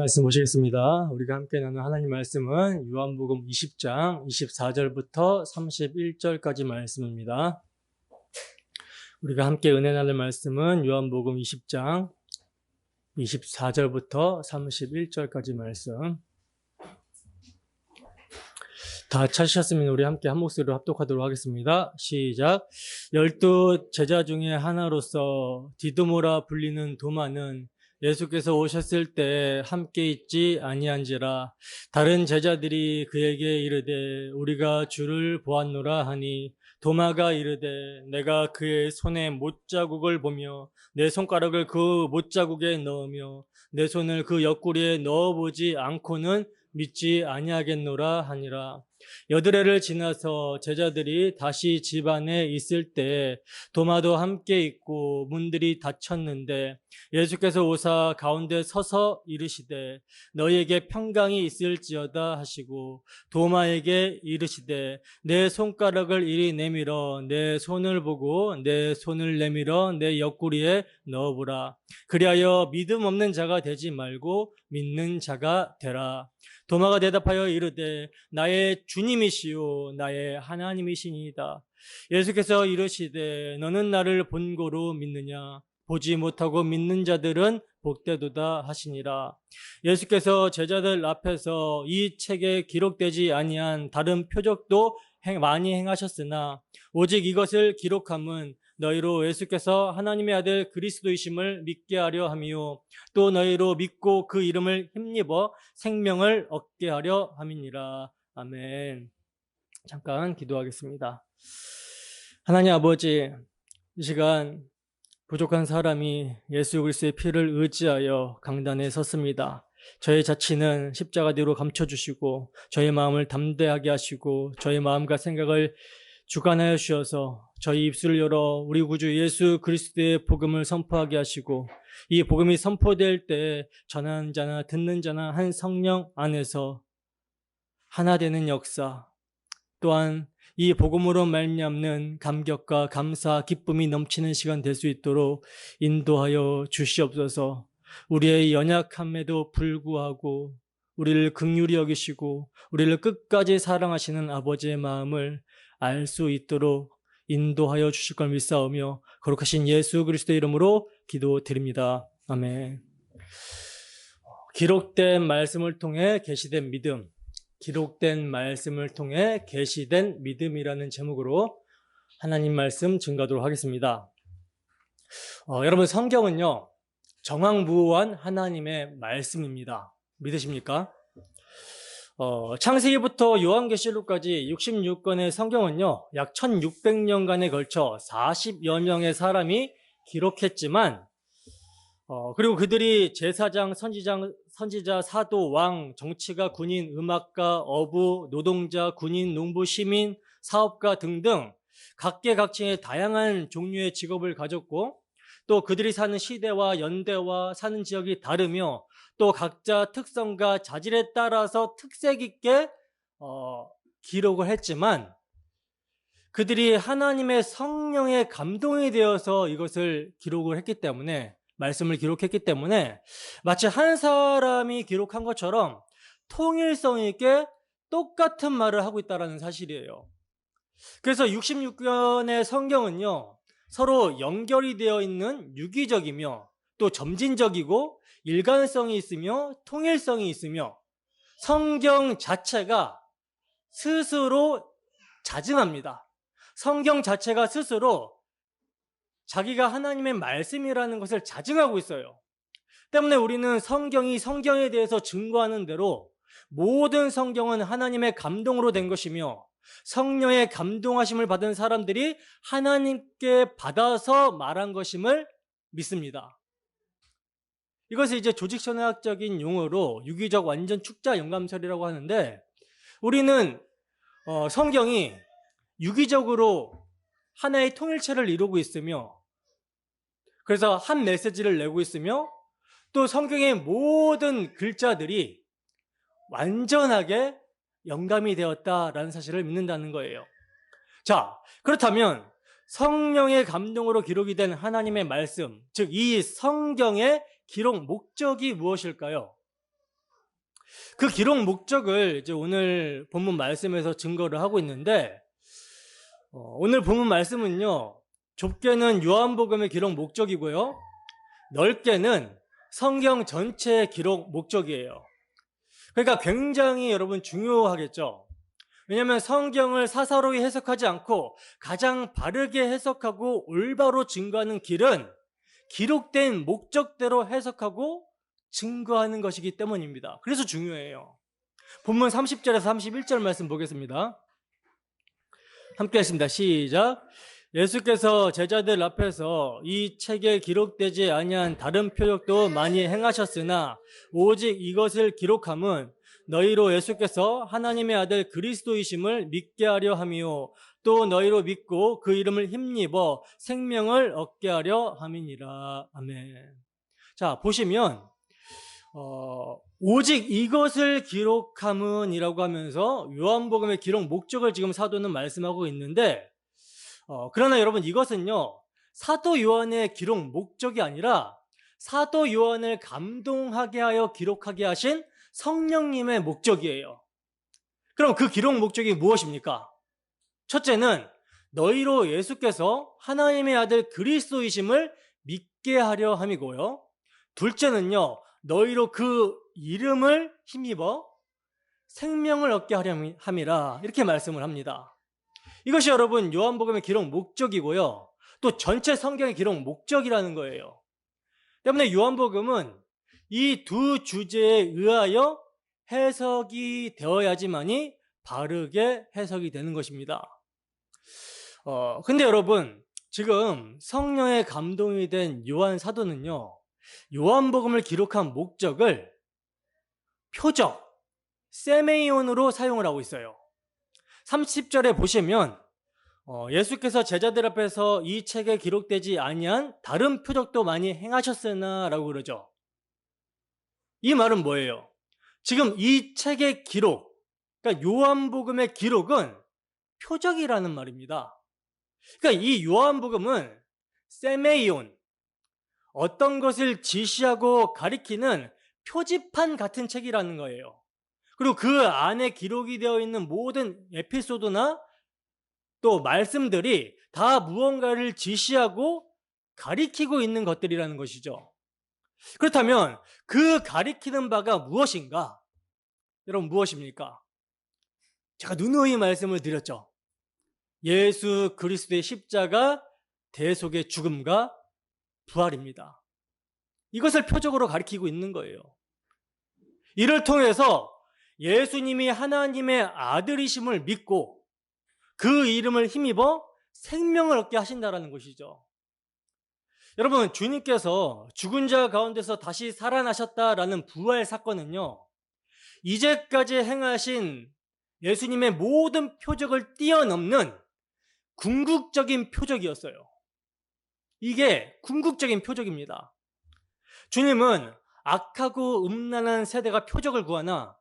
말씀 보시겠습니다. 우리가 함께 나눈 하나님 말씀은 요한복음 20장 24절부터 31절까지 말씀입니다. 우리가 함께 은혜 나눌 말씀은 요한복음 20장 24절부터 31절까지 말씀. 다 찾으셨으면 우리 함께 한 목소리로 합독하도록 하겠습니다. 시작. 12 제자 중에 하나로서 디두모라 불리는 도마는 예수께서 오셨을 때 함께 있지 아니한지라. 다른 제자들이 그에게 이르되 우리가 주를 보았노라 하니 도마가 이르되 내가 그의 손에 못자국을 보며 내 손가락을 그 못자국에 넣으며 내 손을 그 옆구리에 넣어보지 않고는 믿지 아니하겠노라 하니라. 여드레를 지나서 제자들이 다시 집 안에 있을 때 도마도 함께 있고 문들이 닫혔는데 예수께서 오사 가운데 서서 이르시되 너희에게 평강이 있을지어다 하시고 도마에게 이르시되 내 손가락을 이리 내밀어 내 손을 보고 내 손을 내밀어 내 옆구리에 넣어보라. 그리하여 믿음 없는 자가 되지 말고 믿는 자가 되라. 도마가 대답하여 이르되 나의 주님이시요 나의 하나님이시니이다. 예수께서 이르시되 너는 나를 본고로 믿느냐? 보지 못하고 믿는 자들은 복되도다 하시니라. 예수께서 제자들 앞에서 이 책에 기록되지 아니한 다른 표적도 많이 행하셨으나 오직 이것을 기록함은 너희로 예수께서 하나님의 아들 그리스도이심을 믿게 하려 함이요 또 너희로 믿고 그 이름을 힘입어 생명을 얻게 하려 함이니라. 아멘. 잠깐 기도하겠습니다. 하나님 아버지, 이 시간 부족한 사람이 예수 그리스도의 피를 의지하여 강단에 섰습니다. 저의 자치는 십자가 뒤로 감춰주시고 저의 마음을 담대하게 하시고 저의 마음과 생각을 주관하여 주셔서 저희 입술을 열어 우리 구주 예수 그리스도의 복음을 선포하게 하시고 이 복음이 선포될 때 전하는 자나 듣는 자나 한 성령 안에서 하나 되는 역사, 또한 이 복음으로 말미암는 감격과 감사, 기쁨이 넘치는 시간 될 수 있도록 인도하여 주시옵소서. 우리의 연약함에도 불구하고 우리를 긍휼히 여기시고 우리를 끝까지 사랑하시는 아버지의 마음을 알 수 있도록 인도하여 주실 걸 믿사오며 거룩하신 예수 그리스도의 이름으로 기도드립니다. 아멘. 기록된 말씀을 통해 계시된 믿음, 기록된 말씀을 통해 계시된 믿음이라는 제목으로 하나님 말씀 증거하도록 하겠습니다. 여러분, 성경은요 정황무오한 하나님의 말씀입니다. 믿으십니까? 창세기부터 요한계시록까지 66권의 성경은요 약 1600년간에 걸쳐 40여 명의 사람이 기록했지만 그리고 그들이 제사장, 선지자, 사도, 왕, 정치가, 군인, 음악가, 어부, 노동자, 군인, 농부, 시민, 사업가 등등 각계각층의 다양한 종류의 직업을 가졌고 또 그들이 사는 시대와 연대와 사는 지역이 다르며 또 각자 특성과 자질에 따라서 특색 있게 기록을 했지만 그들이 하나님의 성령의 감동이 되어서 이것을 기록을 했기 때문에 말씀을 기록했기 때문에 마치 한 사람이 기록한 것처럼 통일성 있게 똑같은 말을 하고 있다는 사실이에요. 그래서 66권의 성경은요 서로 연결이 되어 있는 유기적이며 또 점진적이고 일관성이 있으며 통일성이 있으며 성경 자체가 스스로 자증합니다. 성경 자체가 스스로 자기가 하나님의 말씀이라는 것을 자증하고 있어요. 때문에 우리는 성경이 성경에 대해서 증거하는 대로 모든 성경은 하나님의 감동으로 된 것이며 성령의 감동하심을 받은 사람들이 하나님께 받아서 말한 것임을 믿습니다. 이것을 이제 조직선학적인 용어로 유기적 완전 축자 영감설이라고 하는데 우리는 성경이 유기적으로 하나의 통일체를 이루고 있으며 그래서 한 메시지를 내고 있으며 또 성경의 모든 글자들이 완전하게 영감이 되었다라는 사실을 믿는다는 거예요. 자, 그렇다면 성령의 감동으로 기록이 된 하나님의 말씀, 즉 이 성경의 기록 목적이 무엇일까요? 그 기록 목적을 이제 오늘 본문 말씀에서 증거를 하고 있는데, 오늘 본문 말씀은요, 좁게는 요한복음의 기록 목적이고요, 넓게는 성경 전체의 기록 목적이에요. 그러니까 굉장히 여러분 중요하겠죠. 왜냐하면 성경을 사사로이 해석하지 않고 가장 바르게 해석하고 올바로 증거하는 길은 기록된 목적대로 해석하고 증거하는 것이기 때문입니다. 그래서 중요해요. 본문 30절에서 31절 말씀 보겠습니다. 함께 하겠습니다. 시작. 예수께서 제자들 앞에서 이 책에 기록되지 아니한 다른 표적도 많이 행하셨으나 오직 이것을 기록함은 너희로 예수께서 하나님의 아들 그리스도이심을 믿게 하려 함이요 또 너희로 믿고 그 이름을 힘입어 생명을 얻게 하려 함이니라. 아멘. 자, 보시면 오직 이것을 기록함은 이라고 하면서 요한복음의 기록 목적을 지금 사도는 말씀하고 있는데, 그러나 여러분, 이것은요 사도 요한의 기록 목적이 아니라 사도 요한을 감동하게 하여 기록하게 하신 성령님의 목적이에요. 그럼 그 기록 목적이 무엇입니까? 첫째는 너희로 예수께서 하나님의 아들 그리스도이심을 믿게 하려 함이고요, 둘째는요 너희로 그 이름을 힘입어 생명을 얻게 하려 함이라, 이렇게 말씀을 합니다. 이것이 여러분 요한복음의 기록 목적이고요, 또 전체 성경의 기록 목적이라는 거예요. 때문에 요한복음은 이 두 주제에 의하여 해석이 되어야지만이 바르게 해석이 되는 것입니다. 근데 여러분, 지금 성령의 감동이 된 요한 사도는요 요한복음을 기록한 목적을 표적, 세메이온으로 사용을 하고 있어요. 30절에 보시면 예수께서 제자들 앞에서 이 책에 기록되지 아니한 다른 표적도 많이 행하셨으나 라고 그러죠. 이 말은 뭐예요? 지금 이 책의 기록, 그러니까 요한복음의 기록은 표적이라는 말입니다. 그러니까 이 요한복음은 세메이온, 어떤 것을 지시하고 가리키는 표지판 같은 책이라는 거예요. 그리고 그 안에 기록이 되어 있는 모든 에피소드나 또 말씀들이 다 무언가를 지시하고 가리키고 있는 것들이라는 것이죠. 그렇다면 그 가리키는 바가 무엇인가? 여러분, 무엇입니까? 제가 누누이 말씀을 드렸죠. 예수 그리스도의 십자가 대속의 죽음과 부활입니다. 이것을 표적으로 가리키고 있는 거예요. 이를 통해서 예수님이 하나님의 아들이심을 믿고 그 이름을 힘입어 생명을 얻게 하신다는 것이죠. 여러분, 주님께서 죽은 자 가운데서 다시 살아나셨다라는 부활 사건은요, 이제까지 행하신 예수님의 모든 표적을 뛰어넘는 궁극적인 표적이었어요. 이게 궁극적인 표적입니다. 주님은 악하고 음란한 세대가 표적을 구하나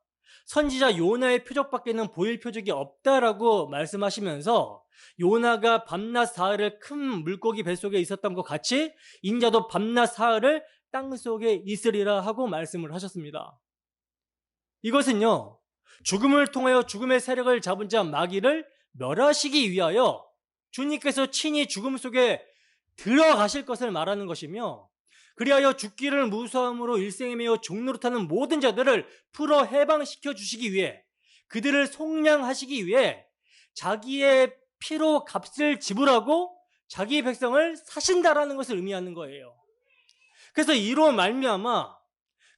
선지자 요나의 표적밖에는 보일 표적이 없다라고 말씀하시면서 요나가 밤낮 사흘을 큰 물고기 뱃속에 있었던 것 같이 인자도 밤낮 사흘을 땅속에 있으리라 하고 말씀을 하셨습니다. 이것은요, 죽음을 통하여 죽음의 세력을 잡은 자 마귀를 멸하시기 위하여 주님께서 친히 죽음 속에 들어가실 것을 말하는 것이며, 그리하여 죽기를 무서움으로 일생에 매여 종노릇하는 모든 자들을 풀어 해방시켜 주시기 위해, 그들을 속량하시기 위해 자기의 피로 값을 지불하고 자기 백성을 사신다라는 것을 의미하는 거예요. 그래서 이로 말미암아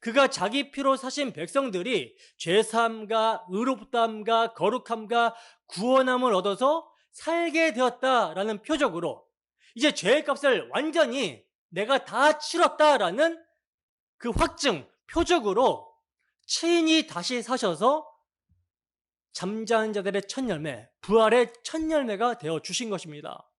그가 자기 피로 사신 백성들이 죄사함과 의롭다함과 거룩함과 구원함을 얻어서 살게 되었다라는 표적으로, 이제 죄의 값을 완전히 내가 다 치렀다라는 그 확증, 표적으로 친히 다시 사셔서 잠자는 자들의 첫 열매, 부활의 첫 열매가 되어 주신 것입니다.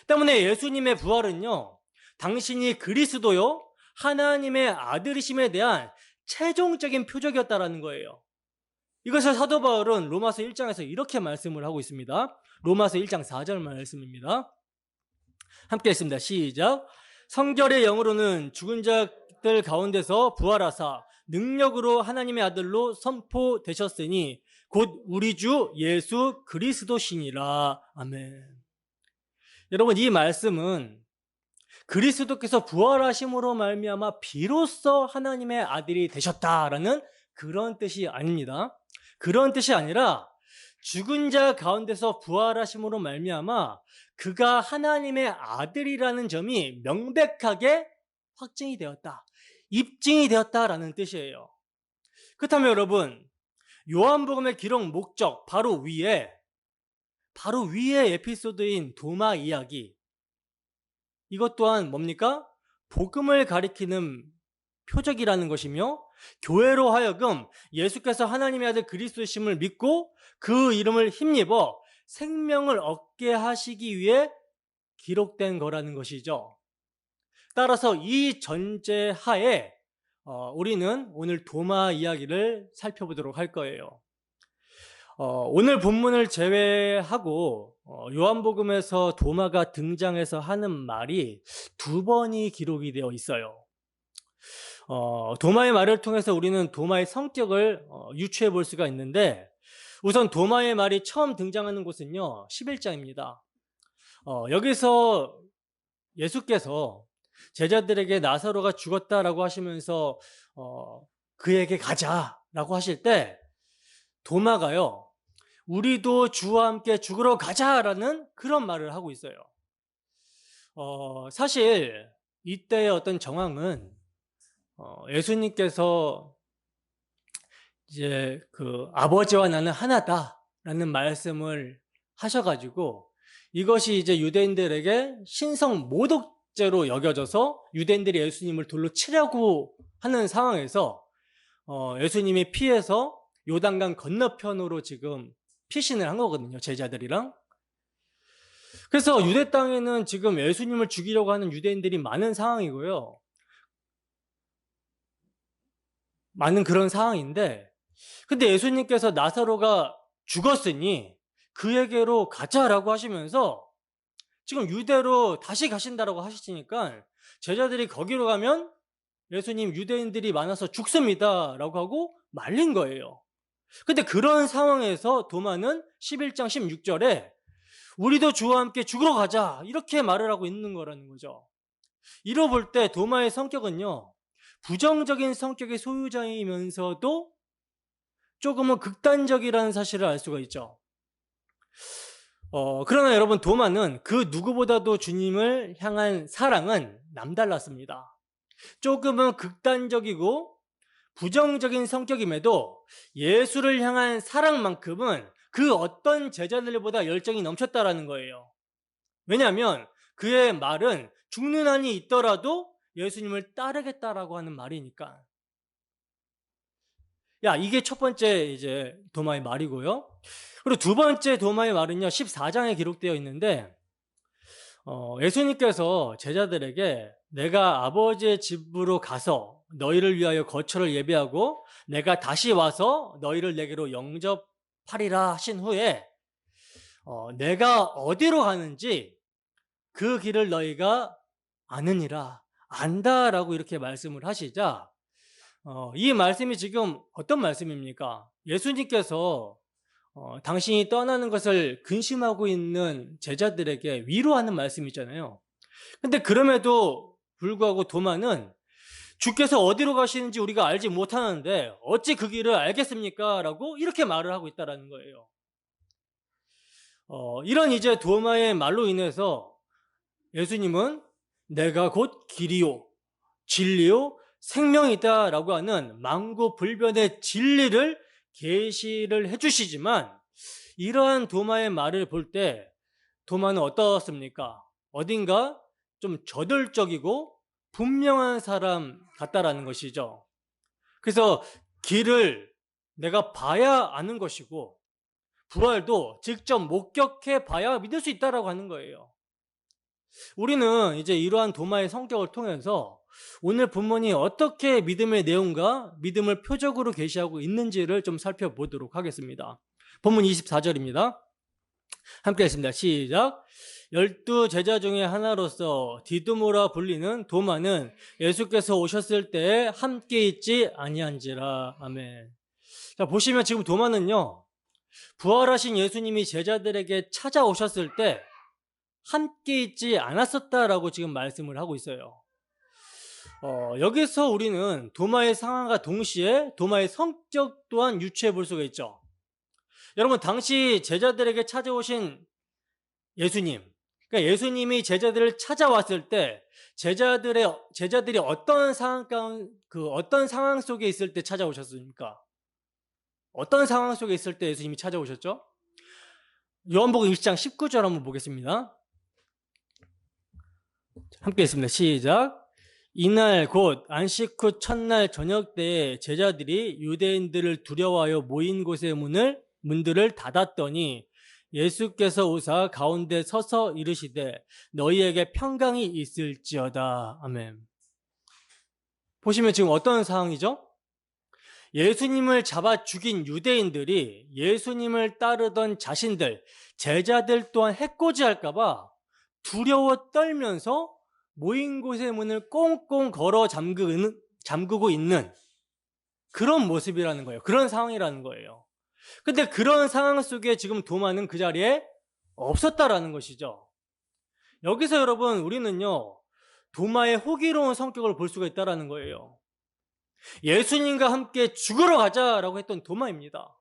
때문에 예수님의 부활은요, 당신이 그리스도요 하나님의 아들이심에 대한 최종적인 표적이었다라는 거예요. 이것을 사도 바울은 로마서 1장에서 이렇게 말씀을 하고 있습니다. 로마서 1장 4절 말씀입니다. 함께 했습니다. 시작. 성결의 영으로는 죽은 자들 가운데서 부활하사 능력으로 하나님의 아들로 선포되셨으니 곧 우리 주 예수 그리스도시니라. 아멘. 여러분, 이 말씀은 그리스도께서 부활하심으로 말미암아 비로소 하나님의 아들이 되셨다라는 그런 뜻이 아닙니다. 그런 뜻이 아니라 죽은 자 가운데서 부활하심으로 말미암아 그가 하나님의 아들이라는 점이 명백하게 확증이 되었다, 입증이 되었다라는 뜻이에요. 그렇다면 여러분, 요한복음의 기록 목적 바로 위에 에피소드인 도마 이야기, 이것 또한 뭡니까? 복음을 가리키는 표적이라는 것이며, 교회로 하여금 예수께서 하나님의 아들 그리스도심을 믿고 그 이름을 힘입어 생명을 얻게 하시기 위해 기록된 거라는 것이죠. 따라서 이 전제하에 우리는 오늘 도마 이야기를 살펴보도록 할 거예요. 오늘 본문을 제외하고 요한복음에서 도마가 등장해서 하는 말이 2번이 기록이 되어 있어요. 도마의 말을 통해서 우리는 도마의 성격을 유추해 볼 수가 있는데, 우선 도마의 말이 처음 등장하는 곳은요 11장입니다. 여기서 예수께서 제자들에게 나사로가 죽었다라고 하시면서 그에게 가자라고 하실 때 도마가요, 우리도 주와 함께 죽으러 가자라는 그런 말을 하고 있어요. 사실 이때의 어떤 정황은 예수님께서 이제 그 아버지와 나는 하나다라는 말씀을 하셔가지고 이것이 이제 유대인들에게 신성 모독죄로 여겨져서 유대인들이 예수님을 돌로 치려고 하는 상황에서 예수님이 피해서 요단강 건너편으로 지금 피신을 한 거거든요, 제자들이랑. 그래서 유대 땅에는 지금 예수님을 죽이려고 하는 유대인들이 많은 상황이고요. 많은 그런 상황인데, 근데 예수님께서 나사로가 죽었으니 그에게로 가자라고 하시면서 지금 유대로 다시 가신다라고 하시니까 제자들이 거기로 가면 예수님 유대인들이 많아서 죽습니다라고 하고 말린 거예요. 근데 그런 상황에서 도마는 11장 16절에 우리도 주와 함께 죽으러 가자 이렇게 말을 하고 있는 거라는 거죠. 이로 볼 때 도마의 성격은요, 부정적인 성격의 소유자이면서도 조금은 극단적이라는 사실을 알 수가 있죠. 그러나 여러분, 도마는 그 누구보다도 주님을 향한 사랑은 남달랐습니다. 조금은 극단적이고 부정적인 성격임에도 예수를 향한 사랑만큼은 그 어떤 제자들보다 열정이 넘쳤다라는 거예요. 왜냐하면 그의 말은 죽는 한이 있더라도 예수님을 따르겠다라고 하는 말이니까. 이게 첫 번째 이제 도마의 말이고요. 그리고 두 번째 도마의 말은요 14장에 기록되어 있는데, 예수님께서 제자들에게 내가 아버지의 집으로 가서 너희를 위하여 거처를 예비하고 내가 다시 와서 너희를 내게로 영접하리라 하신 후에 내가 어디로 가는지 그 길을 너희가 아느니라, 안다라고 이렇게 말씀을 하시자, 이 말씀이 지금 어떤 말씀입니까? 예수님께서 당신이 떠나는 것을 근심하고 있는 제자들에게 위로하는 말씀이잖아요. 근데 그럼에도 불구하고 도마는 주께서 어디로 가시는지 우리가 알지 못하는데 어찌 그 길을 알겠습니까? 라고 이렇게 말을 하고 있다는 거예요. 이런 이제 도마의 말로 인해서 예수님은 내가 곧 길이요 진리요 생명이다 라고 하는 만고불변의 진리를 계시를 해주시지만, 이러한 도마의 말을 볼 때 도마는 어떻습니까? 어딘가 좀 저돌적이고 분명한 사람 같다라는 것이죠. 그래서 길을 내가 봐야 아는 것이고 부활도 직접 목격해 봐야 믿을 수 있다라고 하는 거예요. 우리는 이제 이러한 도마의 성격을 통해서 오늘 본문이 어떻게 믿음의 내용과 믿음을 표적으로 계시하고 있는지를 좀 살펴보도록 하겠습니다. 본문 24절입니다. 함께 했습니다. 시작. 12제자 중에 하나로서 디두모라 불리는 도마는 예수께서 오셨을 때에 함께 있지 아니한지라. 아멘. 자, 보시면 지금 도마는요, 부활하신 예수님이 제자들에게 찾아오셨을 때 함께 있지 않았었다라고 지금 말씀을 하고 있어요. 여기서 우리는 도마의 상황과 동시에 도마의 성격 또한 유추해 볼 수가 있죠. 여러분, 당시 제자들에게 찾아오신 예수님, 그러니까 예수님이 제자들을 찾아왔을 때 제자들이 어떤 어떤 상황 속에 있을 때 찾아오셨습니까? 어떤 상황 속에 있을 때 예수님이 찾아오셨죠? 요한복음 20장 19절 한번 보겠습니다. 함께 했습니다. 시작. 이날 곧 안식 후 첫날 저녁 때에 제자들이 유대인들을 두려워하여 모인 곳의 문들을 닫았더니 예수께서 오사 가운데 서서 이르시되 너희에게 평강이 있을지어다. 아멘. 보시면 지금 어떤 상황이죠? 예수님을 잡아 죽인 유대인들이 예수님을 따르던 제자들 또한 해코지할까 봐 두려워 떨면서 모인 곳의 문을 꽁꽁 걸어 잠그고 있는 그런 모습이라는 거예요. 그런 상황이라는 거예요. 근데 그런 상황 속에 지금 도마는 그 자리에 없었다라는 것이죠. 여기서 여러분, 우리는요, 도마의 호기로운 성격을 볼 수가 있다라는 거예요. 예수님과 함께 죽으러 가자라고 했던 도마입니다.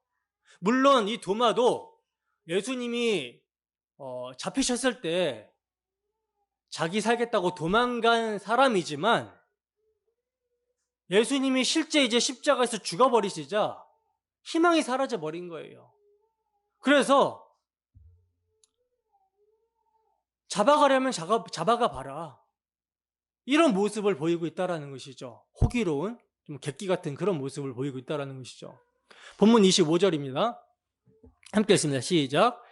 물론 이 도마도 예수님이 잡히셨을 때 자기 살겠다고 도망간 사람이지만 예수님이 실제 이제 십자가에서 죽어버리시자 희망이 사라져 버린 거예요. 그래서 잡아가려면 잡아가 봐라, 이런 모습을 보이고 있다라는 것이죠. 호기로운, 좀 객기 같은 그런 모습을 보이고 있다라는 것이죠. 본문 25절입니다. 함께 읽습니다. 시작.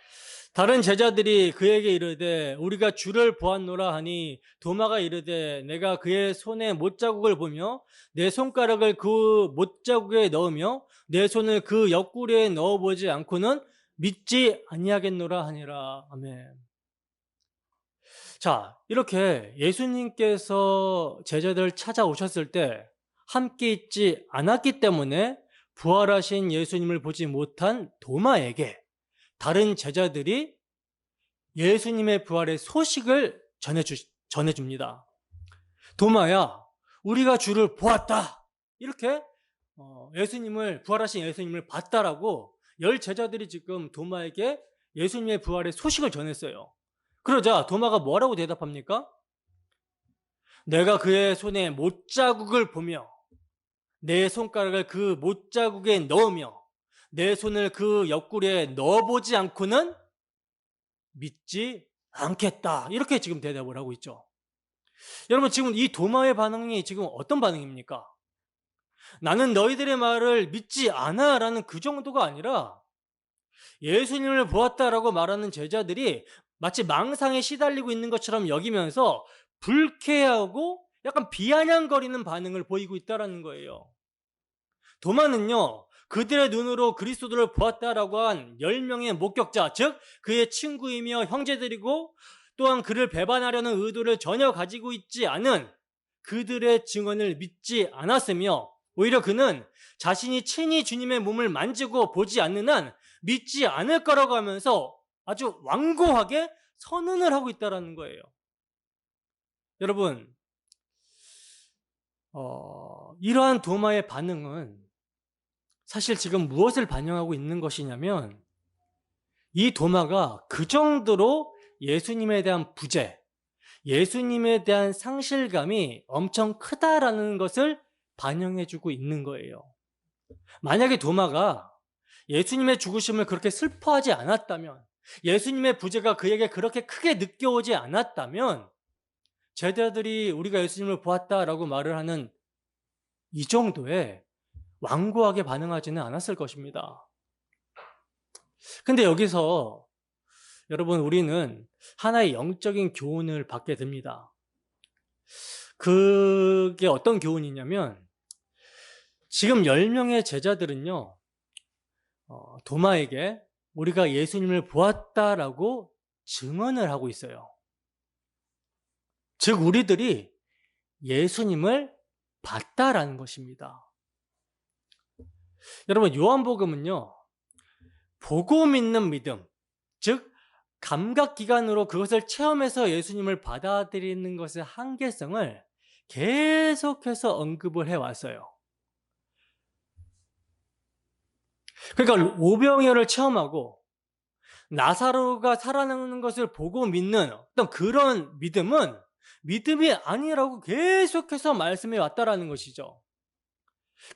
다른 제자들이 그에게 이르되 우리가 주를 보았노라 하니 도마가 이르되 내가 그의 손에 못자국을 보며 내 손가락을 그 못자국에 넣으며 내 손을 그 옆구리에 넣어보지 않고는 믿지 아니하겠노라 하니라. 아멘. 자, 이렇게 예수님께서 제자들을 찾아오셨을 때 함께 있지 않았기 때문에 부활하신 예수님을 보지 못한 도마에게 다른 제자들이 예수님의 부활의 소식을 전해줍니다. 도마야, 우리가 주를 보았다. 이렇게 부활하신 예수님을 봤다라고 10제자들이 지금 도마에게 예수님의 부활의 소식을 전했어요. 그러자 도마가 뭐라고 대답합니까? 내가 그의 손에 못자국을 보며 내 손가락을 그 못자국에 넣으며 내 손을 그 옆구리에 넣어보지 않고는 믿지 않겠다. 이렇게 지금 대답을 하고 있죠. 여러분, 지금 이 도마의 반응이 지금 어떤 반응입니까? 나는 너희들의 말을 믿지 않아 라는 그 정도가 아니라 예수님을 보았다라고 말하는 제자들이 마치 망상에 시달리고 있는 것처럼 여기면서 불쾌하고 약간 비아냥거리는 반응을 보이고 있다는 거예요. 도마는요, 그들의 눈으로 그리스도를 보았다라고 한 10명의 목격자, 즉 그의 친구이며 형제들이고 또한 그를 배반하려는 의도를 전혀 가지고 있지 않은 그들의 증언을 믿지 않았으며 오히려 그는 자신이 친히 주님의 몸을 만지고 보지 않는 한 믿지 않을 거라고 하면서 아주 완고하게 선언을 하고 있다는 거예요. 여러분, 이러한 도마의 반응은 사실 지금 무엇을 반영하고 있는 것이냐면 이 도마가 그 정도로 예수님에 대한 부재, 예수님에 대한 상실감이 엄청 크다라는 것을 반영해주고 있는 거예요. 만약에 도마가 예수님의 죽으심을 그렇게 슬퍼하지 않았다면, 예수님의 부재가 그에게 그렇게 크게 느껴오지 않았다면 제자들이 우리가 예수님을 보았다라고 말을 하는 이 정도에 완고하게 반응하지는 않았을 것입니다. 근데 여기서 여러분, 우리는 하나의 영적인 교훈을 받게 됩니다. 그게 어떤 교훈이냐면 지금 10명의 제자들은요, 도마에게 우리가 예수님을 보았다라고 증언을 하고 있어요. 즉 우리들이 예수님을 봤다라는 것입니다. 여러분, 요한복음은요, 보고 믿는 믿음, 즉 감각기관으로 그것을 체험해서 예수님을 받아들이는 것의 한계성을 계속해서 언급을 해왔어요. 그러니까 오병이어를 체험하고 나사로가 살아나는 것을 보고 믿는 어떤 그런 믿음은 믿음이 아니라고 계속해서 말씀해 왔다라는 것이죠.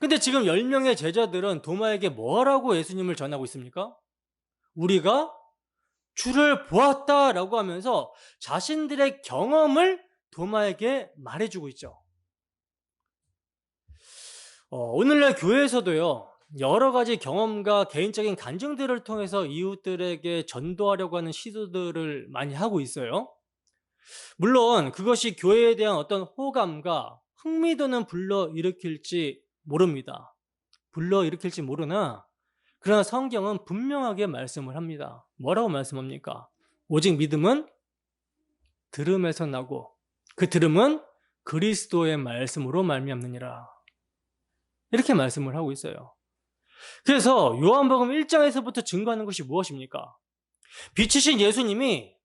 근데 지금 10명의 제자들은 도마에게 뭐라고 예수님을 전하고 있습니까? 우리가 주를 보았다라고 하면서 자신들의 경험을 도마에게 말해주고 있죠. 오늘날 교회에서도요, 여러 가지 경험과 개인적인 간증들을 통해서 이웃들에게 전도하려고 하는 시도들을 많이 하고 있어요. 물론 그것이 교회에 대한 어떤 호감과 흥미도는 불러일으킬지 모릅니다. 불러일으킬지 모르나 그러나 성경은 분명하게 말씀을 합니다. 뭐라고 말씀합니까? 오직 믿음은 들음에서 나고 그 들음은 그리스도의 말씀으로 말미암느니라. 이렇게 말씀을 하고 있어요. 그래서 요한복음 1장에서부터 증거하는 것이 무엇입니까? 빛이신 예수님이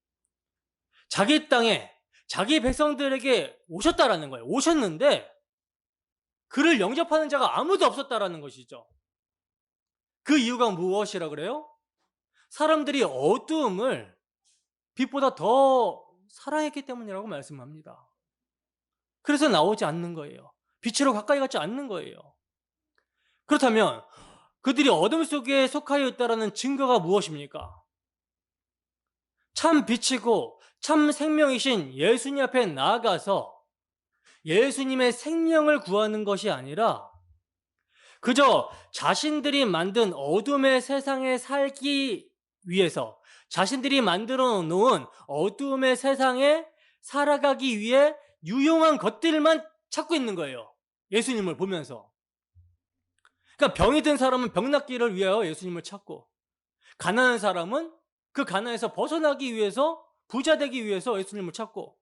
자기 땅에 자기 백성들에게 오셨다라는 거예요. 오셨는데 그를 영접하는 자가 아무도 없었다라는 것이죠. 그 이유가 무엇이라 그래요? 사람들이 어두움을 빛보다 더 사랑했기 때문이라고 말씀합니다. 그래서 나오지 않는 거예요. 빛으로 가까이 가지 않는 거예요. 그렇다면 그들이 어둠 속에 속하여 있다라는 증거가 무엇입니까? 참 빛이고 참 생명이신 예수님 앞에 나아가서 예수님의 생명을 구하는 것이 아니라 그저 자신들이 만든 어둠의 세상에 살기 위해서 자신들이 만들어 놓은 어둠의 세상에 살아가기 위해 유용한 것들만 찾고 있는 거예요. 예수님을 보면서. 그러니까 병이 든 사람은 병 낫기를 위하여 예수님을 찾고, 가난한 사람은 그 가난에서 벗어나기 위해서, 부자 되기 위해서 예수님을 찾고,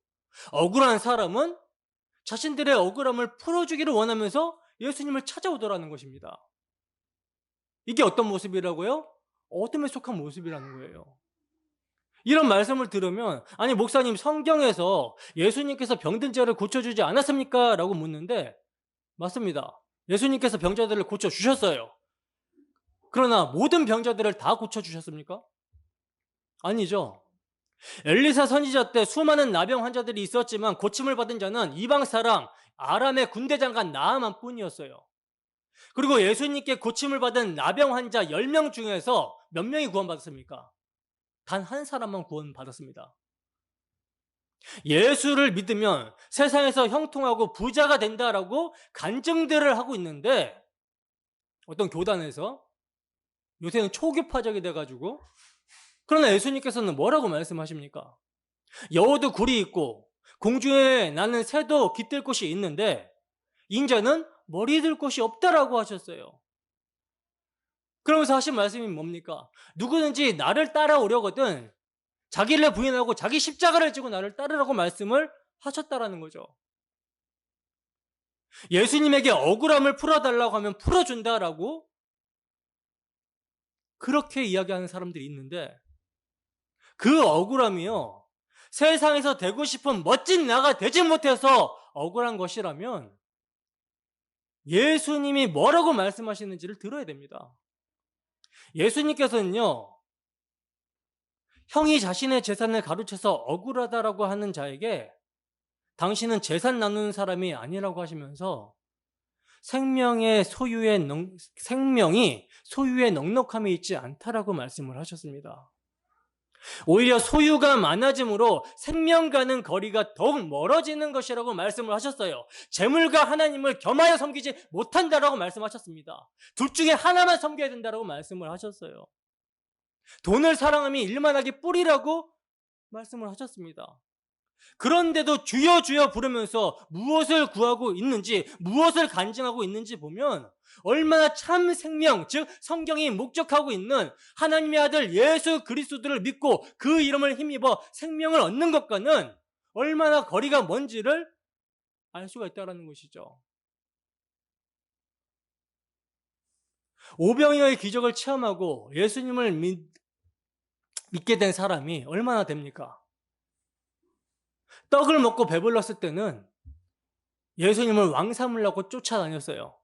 억울한 사람은 자신들의 억울함을 풀어주기를 원하면서 예수님을 찾아오더라는 것입니다. 이게 어떤 모습이라고요? 어둠에 속한 모습이라는 거예요. 이런 말씀을 들으면, 아니 목사님, 성경에서 예수님께서 병든 자를 고쳐주지 않았습니까? 라고 묻는데, 맞습니다. 예수님께서 병자들을 고쳐주셨어요. 그러나 모든 병자들을 다 고쳐주셨습니까? 아니죠. 엘리사 선지자 때 수많은 나병 환자들이 있었지만 고침을 받은 자는 이방 사람 아람의 군대 장관 나아만 뿐이었어요. 그리고 예수님께 고침을 받은 나병 환자 10명 중에서 몇 명이 구원받았습니까? 단 한 사람만 구원받았습니다. 예수를 믿으면 세상에서 형통하고 부자가 된다라고 간증들을 하고 있는데, 어떤 교단에서 요새는 초교파적이 돼가지고, 그러나 예수님께서는 뭐라고 말씀하십니까? 여우도 굴이 있고 공중에 나는 새도 깃들 곳이 있는데 인자는 머리 들 곳이 없다라고 하셨어요. 그러면서 하신 말씀이 뭡니까? 누구든지 나를 따라오려거든 자기를 부인하고 자기 십자가를 지고 나를 따르라고 말씀을 하셨다라는 거죠. 예수님에게 억울함을 풀어달라고 하면 풀어준다라고 그렇게 이야기하는 사람들이 있는데, 그 억울함이요, 세상에서 되고 싶은 멋진 나가 되지 못해서 억울한 것이라면 예수님이 뭐라고 말씀하시는지를 들어야 됩니다. 예수님께서는요, 형이 자신의 재산을 가로채서 억울하다라고 하는 자에게 당신은 재산 나누는 사람이 아니라고 하시면서 생명이 소유의 넉넉함이 있지 않다라고 말씀을 하셨습니다. 오히려 소유가 많아짐으로 생명과는 거리가 더욱 멀어지는 것이라고 말씀을 하셨어요. 재물과 하나님을 겸하여 섬기지 못한다라고 말씀하셨습니다. 둘 중에 하나만 섬겨야 된다라고 말씀을 하셨어요. 돈을 사랑함이 일만하게 뿌리라고 말씀을 하셨습니다. 그런데도 주여 주여 부르면서 무엇을 구하고 있는지, 무엇을 간증하고 있는지 보면 얼마나 참 생명, 즉 성경이 목적하고 있는 하나님의 아들 예수 그리스도를 믿고 그 이름을 힘입어 생명을 얻는 것과는 얼마나 거리가 먼지를 알 수가 있다는 것이죠. 오병이어의 기적을 체험하고 예수님을 믿게 된 사람이 얼마나 됩니까? 떡을 먹고 배불렀을 때는 예수님을 왕 삼으려고 쫓아다녔어요.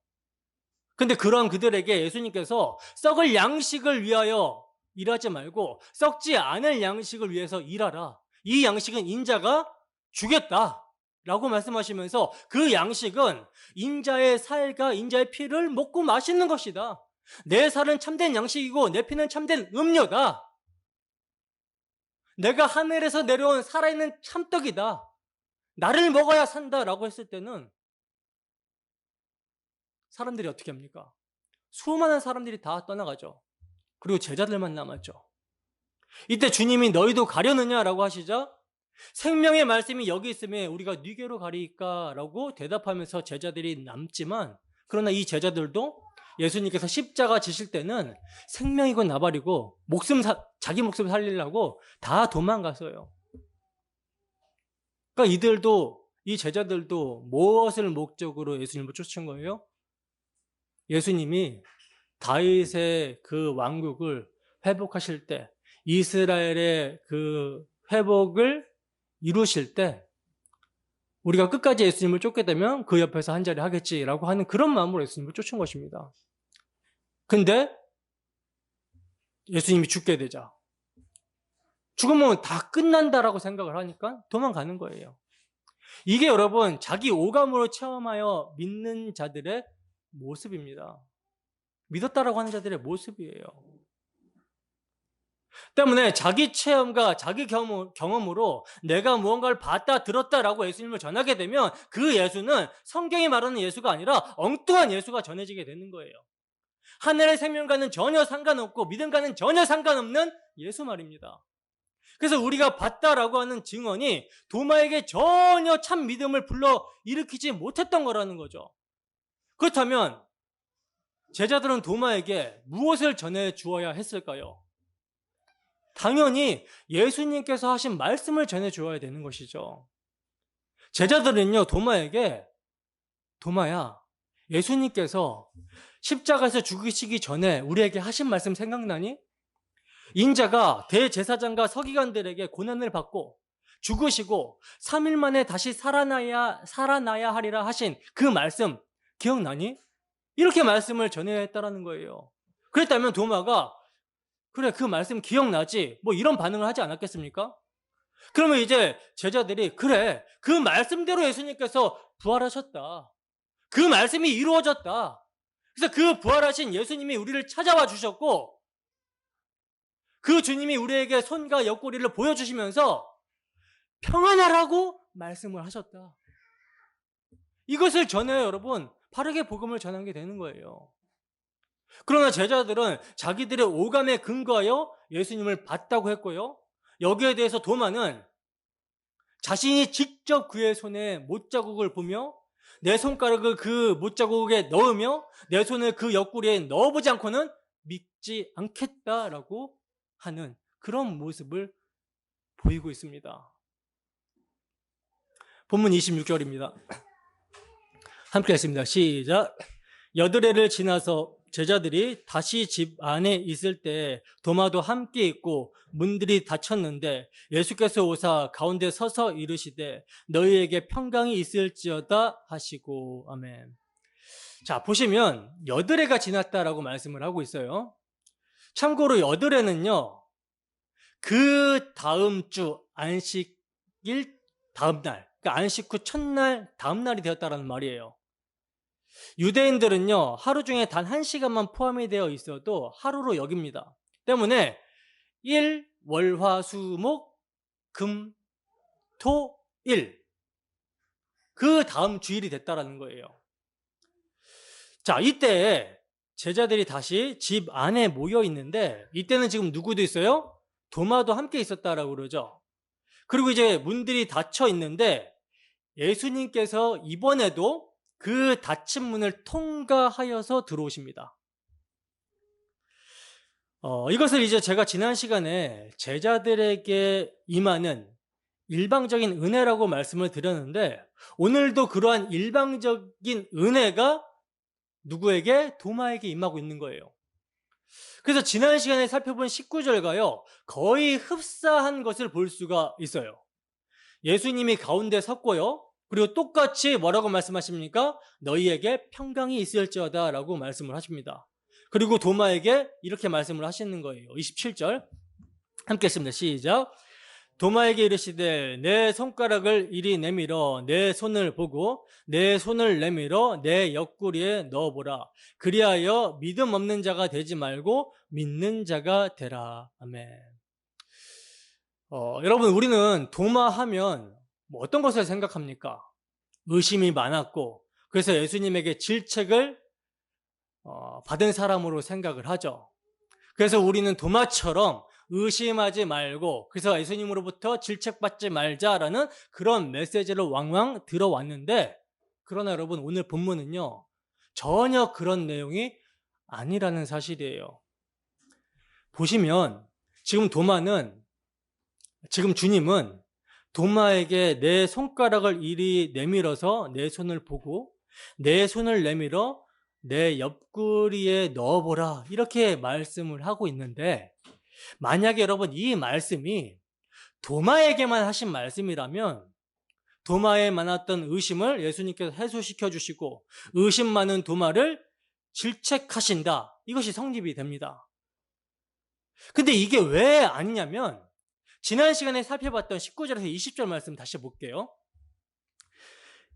근데 그런 그들에게 예수님께서 썩을 양식을 위하여 일하지 말고 썩지 않을 양식을 위해서 일하라. 이 양식은 인자가 주겠다 라고 말씀하시면서 그 양식은 인자의 살과 인자의 피를 먹고 마시는 것이다. 내 살은 참된 양식이고 내 피는 참된 음료다. 내가 하늘에서 내려온 살아있는 참떡이다. 나를 먹어야 산다라고 했을 때는 사람들이 어떻게 합니까? 수많은 사람들이 다 떠나가죠. 그리고 제자들만 남았죠. 이때 주님이 너희도 가려느냐라고 하시자 생명의 말씀이 여기 있음에 우리가 네게로 가리까? 라고 대답하면서 제자들이 남지만, 그러나 이 제자들도 예수님께서 십자가 지실 때는 생명이고 나발이고 자기 목숨 살리려고 다 도망갔어요. 그러니까 이 제자들도 무엇을 목적으로 예수님을 쫓은 거예요? 예수님이 다윗의 그 왕국을 회복하실 때, 이스라엘의 그 회복을 이루실 때 우리가 끝까지 예수님을 쫓게 되면 그 옆에서 한 자리 하겠지라고 하는 그런 마음으로 예수님을 쫓은 것입니다. 근데 예수님이 죽게 되자 죽으면 다 끝난다라고 생각을 하니까 도망가는 거예요. 이게 여러분 자기 오감으로 체험하여 믿는 자들의 모습입니다. 믿었다라고 하는 자들의 모습이에요. 때문에 자기 체험과 자기 경험으로 내가 무언가를 봤다 들었다라고 예수님을 전하게 되면 그 예수는 성경이 말하는 예수가 아니라 엉뚱한 예수가 전해지게 되는 거예요. 하늘의 생명과는 전혀 상관없고 믿음과는 전혀 상관없는 예수 말입니다. 그래서 우리가 봤다라고 하는 증언이 도마에게 전혀 참 믿음을 불러 일으키지 못했던 거라는 거죠. 그렇다면 제자들은 도마에게 무엇을 전해 주어야 했을까요? 당연히 예수님께서 하신 말씀을 전해 주어야 되는 것이죠. 제자들은요, 도마야, 예수님께서 십자가에서 죽으시기 전에 우리에게 하신 말씀 생각나니? 인자가 대제사장과 서기관들에게 고난을 받고 죽으시고 3일 만에 다시 살아나야 하리라 하신 그 말씀 기억나니? 이렇게 말씀을 전해야 했다라는 거예요. 그랬다면 도마가 그래, 그 말씀 기억나지? 뭐 이런 반응을 하지 않았겠습니까? 그러면 이제 제자들이 그래, 그 말씀대로 예수님께서 부활하셨다. 그 말씀이 이루어졌다. 그래서 그 부활하신 예수님이 우리를 찾아와 주셨고 그 주님이 우리에게 손과 옆구리를 보여주시면서 평안하라고 말씀을 하셨다. 이것을 전해야 여러분 바르게 복음을 전하게 되는 거예요. 그러나 제자들은 자기들의 오감에 근거하여 예수님을 봤다고 했고요. 여기에 대해서 도마는 자신이 직접 그의 손에 못자국을 보며 내 손가락을 그 못자국에 넣으며 내 손을 그 옆구리에 넣어보지 않고는 믿지 않겠다라고 하는 그런 모습을 보이고 있습니다. 본문 26절입니다. 함께 했습니다. 시작. 여드레를 지나서 제자들이 다시 집 안에 있을 때 도마도 함께 있고 문들이 닫혔는데 예수께서 오사 가운데 서서 이르시되 너희에게 평강이 있을지어다 하시고. 아멘. 자, 보시면 여드레가 지났다라고 말씀을 하고 있어요. 참고로 여드레는요, 그 다음 주 안식일 다음 날, 그러니까 안식 후 첫날 다음 날이 되었다라는 말이에요. 유대인들은요, 하루 중에 단 1시간만 포함이 되어 있어도 하루로 여깁니다. 때문에 일, 월, 화, 수, 목, 금, 토, 일, 그 다음 주일이 됐다라는 거예요. 자, 이때 제자들이 다시 집 안에 모여 있는데 이때는 지금 누구도 있어요? 도마도 함께 있었다라고 그러죠. 그리고 이제 문들이 닫혀 있는데 예수님께서 이번에도 그 닫힌 문을 통과하여서 들어오십니다. 이것을 이제 제가 지난 시간에 제자들에게 임하는 일방적인 은혜라고 말씀을 드렸는데, 오늘도 그러한 일방적인 은혜가 누구에게? 도마에게 임하고 있는 거예요. 그래서 지난 시간에 살펴본 19절과요, 거의 흡사한 것을 볼 수가 있어요. 예수님이 가운데 섰고요, 그리고 똑같이 뭐라고 말씀하십니까? 너희에게 평강이 있을지어다 라고 말씀을 하십니다. 그리고 도마에게 이렇게 말씀을 하시는 거예요. 27절 함께 했습니다. 시작. 도마에게 이르시되 내 손가락을 이리 내밀어 내 손을 보고 내 손을 내밀어 내 옆구리에 넣어보라. 그리하여 믿음 없는 자가 되지 말고 믿는 자가 되라. 아멘. 여러분, 우리는 도마하면 뭐 어떤 것을 생각합니까? 의심이 많았고, 그래서 예수님에게 질책을 받은 사람으로 생각을 하죠. 그래서 우리는 도마처럼 의심하지 말고, 그래서 예수님으로부터 질책받지 말자라는 그런 메시지를 왕왕 들어왔는데, 그러나 여러분, 오늘 본문은요, 전혀 그런 내용이 아니라는 사실이에요. 보시면 지금 주님은 도마에게 내 손가락을 이리 내밀어서 내 손을 보고 내 손을 내밀어 내 옆구리에 넣어보라, 이렇게 말씀을 하고 있는데, 만약에 여러분 이 말씀이 도마에게만 하신 말씀이라면 도마에 많았던 의심을 예수님께서 해소시켜 주시고 의심 많은 도마를 질책하신다, 이것이 성립이 됩니다. 근데 이게 왜 아니냐면, 지난 시간에 살펴봤던 19절에서 20절 말씀 다시 볼게요.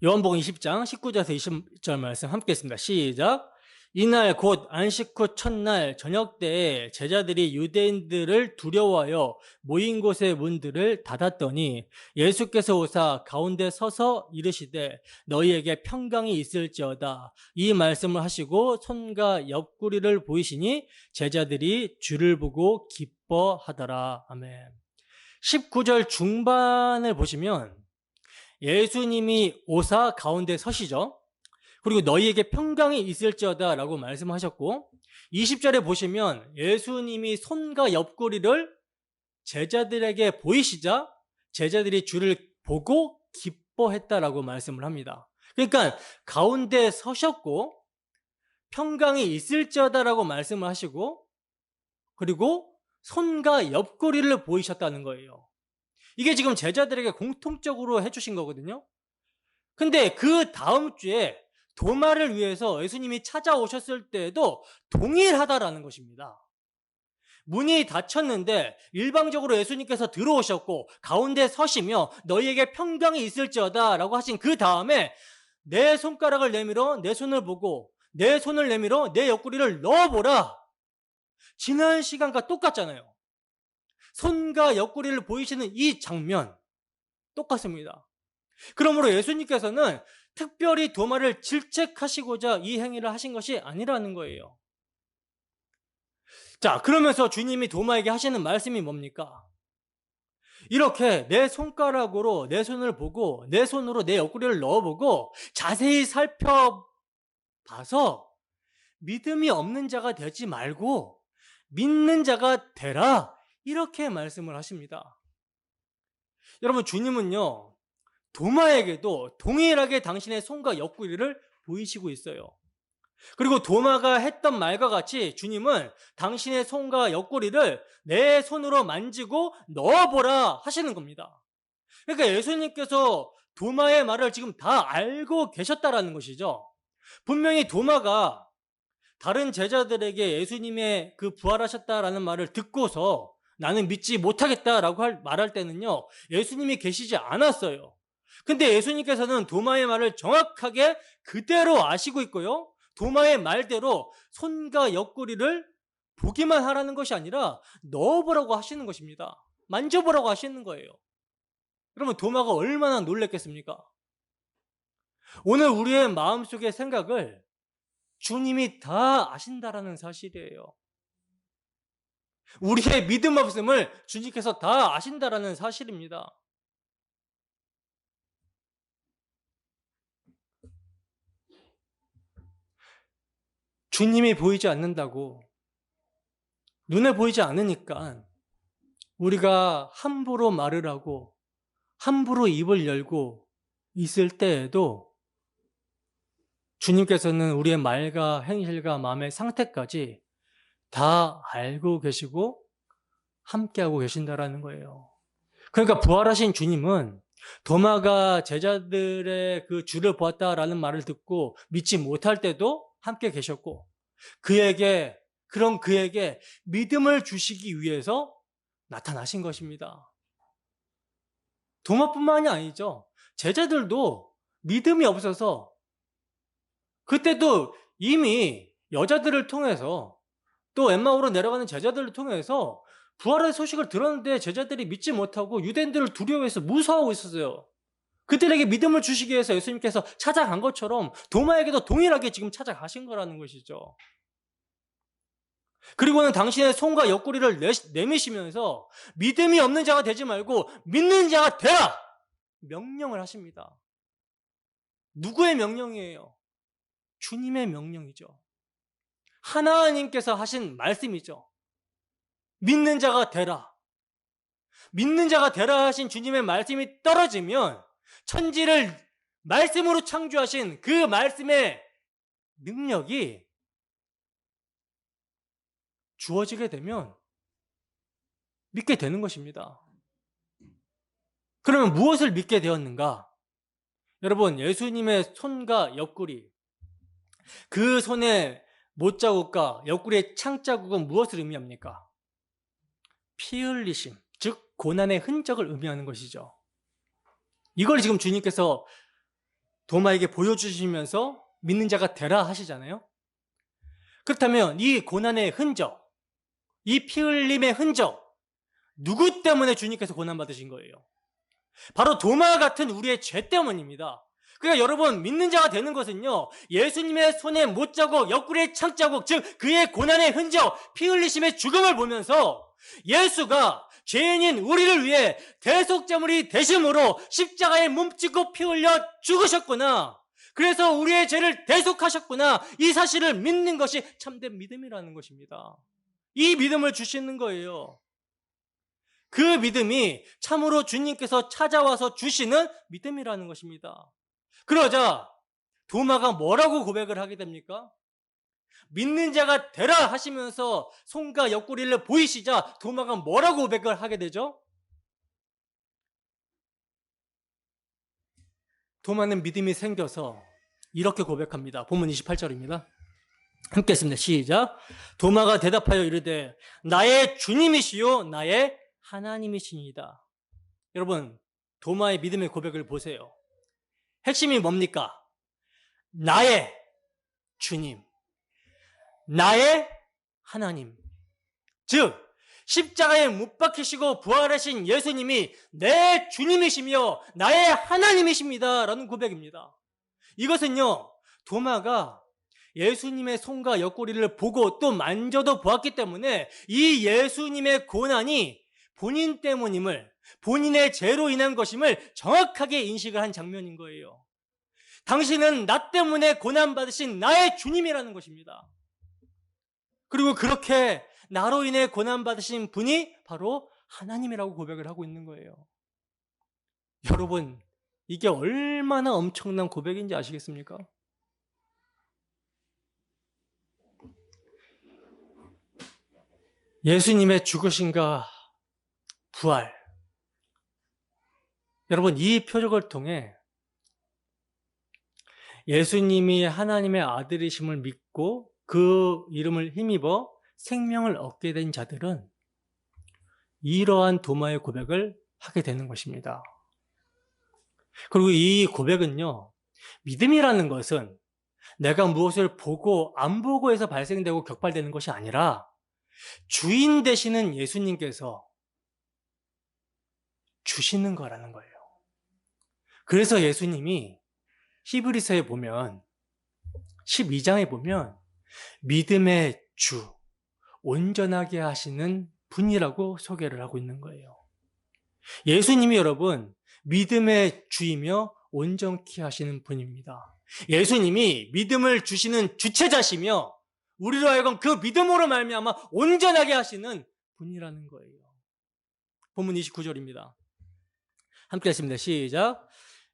요한복음 20장 19절에서 20절 말씀 함께 했습니다. 시작. 이날 곧 안식 후 첫날 저녁 때에 제자들이 유대인들을 두려워하여 모인 곳의 문들을 닫았더니 예수께서 오사 가운데 서서 이르시되 너희에게 평강이 있을지어다, 이 말씀을 하시고 손과 옆구리를 보이시니 제자들이 주를 보고 기뻐하더라. 아멘. 19절 중반을 보시면 예수님이 오사 가운데 서시죠. 그리고 너희에게 평강이 있을지어다 라고 말씀하셨고, 20절에 보시면 예수님이 손과 옆구리를 제자들에게 보이시자 제자들이 주를 보고 기뻐했다라고 말씀을 합니다. 그러니까 가운데 서셨고 평강이 있을지어다 라고 말씀을 하시고, 그리고 손과 옆구리를 보이셨다는 거예요. 이게 지금 제자들에게 공통적으로 해주신 거거든요. 근데 그 다음 주에 도마를 위해서 예수님이 찾아오셨을 때에도 동일하다라는 것입니다. 문이 닫혔는데 일방적으로 예수님께서 들어오셨고 가운데 서시며 너희에게 평강이 있을지어다 라고 하신 그 다음에 내 손가락을 내밀어 내 손을 보고 내 손을 내밀어 내 옆구리를 넣어보라. 지난 시간과 똑같잖아요. 손과 옆구리를 보이시는 이 장면 똑같습니다. 그러므로 예수님께서는 특별히 도마를 질책하시고자 이 행위를 하신 것이 아니라는 거예요. 자, 그러면서 주님이 도마에게 하시는 말씀이 뭡니까? 이렇게 내 손가락으로 내 손을 보고 내 손으로 내 옆구리를 넣어보고 자세히 살펴봐서 믿음이 없는 자가 되지 말고 믿는 자가 되라, 이렇게 말씀을 하십니다. 여러분, 주님은요 도마에게도 동일하게 당신의 손과 옆구리를 보이시고 있어요. 그리고 도마가 했던 말과 같이 주님은 당신의 손과 옆구리를 내 손으로 만지고 넣어보라 하시는 겁니다. 그러니까 예수님께서 도마의 말을 지금 다 알고 계셨다라는 것이죠. 분명히 도마가 다른 제자들에게 예수님의 그 부활하셨다라는 말을 듣고서 나는 믿지 못하겠다라고 말할 때는요, 예수님이 계시지 않았어요. 근데 예수님께서는 도마의 말을 정확하게 그대로 아시고 있고요, 도마의 말대로 손과 옆구리를 보기만 하라는 것이 아니라 넣어보라고 하시는 것입니다. 만져보라고 하시는 거예요. 그러면 도마가 얼마나 놀랬겠습니까? 오늘 우리의 마음속의 생각을 주님이 다 아신다라는 사실이에요. 우리의 믿음 없음을 주님께서 다 아신다라는 사실입니다. 주님이 보이지 않는다고, 눈에 보이지 않으니까 우리가 함부로 말을 하고 함부로 입을 열고 있을 때에도 주님께서는 우리의 말과 행실과 마음의 상태까지 다 알고 계시고 함께하고 계신다라는 거예요. 그러니까 부활하신 주님은 도마가 제자들의 그 주를 보았다라는 말을 듣고 믿지 못할 때도 함께 계셨고, 그에게 믿음을 주시기 위해서 나타나신 것입니다. 도마뿐만이 아니죠. 제자들도 믿음이 없어서 그때도 이미 여자들을 통해서 또 엠마오로 내려가는 제자들을 통해서 부활의 소식을 들었는데 제자들이 믿지 못하고 유대인들을 두려워해서 무서워하고 있었어요. 그들에게 믿음을 주시기 위해서 예수님께서 찾아간 것처럼 도마에게도 동일하게 지금 찾아가신 거라는 것이죠. 그리고는 당신의 손과 옆구리를 내미시면서 믿음이 없는 자가 되지 말고 믿는 자가 되라! 명령을 하십니다. 누구의 명령이에요? 주님의 명령이죠. 하나님께서 하신 말씀이죠. 믿는 자가 되라. 믿는 자가 되라 하신 주님의 말씀이 떨어지면 천지를 말씀으로 창조하신 그 말씀의 능력이 주어지게 되면 믿게 되는 것입니다. 그러면 무엇을 믿게 되었는가? 여러분, 예수님의 손과 옆구리, 그 손의 못자국과 옆구리의 창자국은 무엇을 의미합니까? 피 흘리심, 즉 고난의 흔적을 의미하는 것이죠. 이걸 지금 주님께서 도마에게 보여주시면서 믿는 자가 되라 하시잖아요. 그렇다면 이 고난의 흔적, 이 피 흘림의 흔적, 누구 때문에 주님께서 고난받으신 거예요? 바로 도마 같은 우리의 죄 때문입니다. 그러니까 여러분, 믿는 자가 되는 것은요, 예수님의 손의 못자국, 옆구리의 창자국, 즉 그의 고난의 흔적, 피 흘리심의 죽음을 보면서 예수가 죄인인 우리를 위해 대속제물이 되심으로 십자가에 몸짓고 피 흘려 죽으셨구나, 그래서 우리의 죄를 대속하셨구나, 이 사실을 믿는 것이 참된 믿음이라는 것입니다. 이 믿음을 주시는 거예요. 그 믿음이 참으로 주님께서 찾아와서 주시는 믿음이라는 것입니다. 그러자 도마가 뭐라고 고백을 하게 됩니까? 믿는 자가 되라 하시면서 손과 옆구리를 보이시자 도마가 뭐라고 고백을 하게 되죠? 도마는 믿음이 생겨서 이렇게 고백합니다. 본문 28절입니다. 함께 했습니다. 시작. 도마가 대답하여 이르되 나의 주님이시요 나의 하나님이시니이다. 여러분, 도마의 믿음의 고백을 보세요. 핵심이 뭡니까? 나의 주님, 나의 하나님. 즉 십자가에 못 박히시고 부활하신 예수님이 내 주님이시며 나의 하나님이십니다 라는 고백입니다. 이것은요, 도마가 예수님의 손과 옆구리를 보고 또 만져도 보았기 때문에 이 예수님의 고난이 본인 때문임을, 본인의 죄로 인한 것임을 정확하게 인식을 한 장면인 거예요. 당신은 나 때문에 고난받으신 나의 주님이라는 것입니다. 그리고 그렇게 나로 인해 고난받으신 분이 바로 하나님이라고 고백을 하고 있는 거예요. 여러분, 이게 얼마나 엄청난 고백인지 아시겠습니까? 예수님의 죽으심과 부활, 여러분, 이 표적을 통해 예수님이 하나님의 아들이심을 믿고 그 이름을 힘입어 생명을 얻게 된 자들은 이러한 도마의 고백을 하게 되는 것입니다. 그리고 이 고백은요, 믿음이라는 것은 내가 무엇을 보고 안 보고 해서 발생되고 격발되는 것이 아니라 주인 되시는 예수님께서 주시는 거라는 거예요. 그래서 예수님이 히브리서에 보면 12장에 보면 믿음의 주, 온전하게 하시는 분이라고 소개를 하고 있는 거예요. 예수님이 여러분 믿음의 주이며 온전케 하시는 분입니다. 예수님이 믿음을 주시는 주체자시며 우리로 하여금 그 믿음으로 말미암아 온전하게 하시는 분이라는 거예요. 본문 29절입니다. 함께 하십니다. 시작.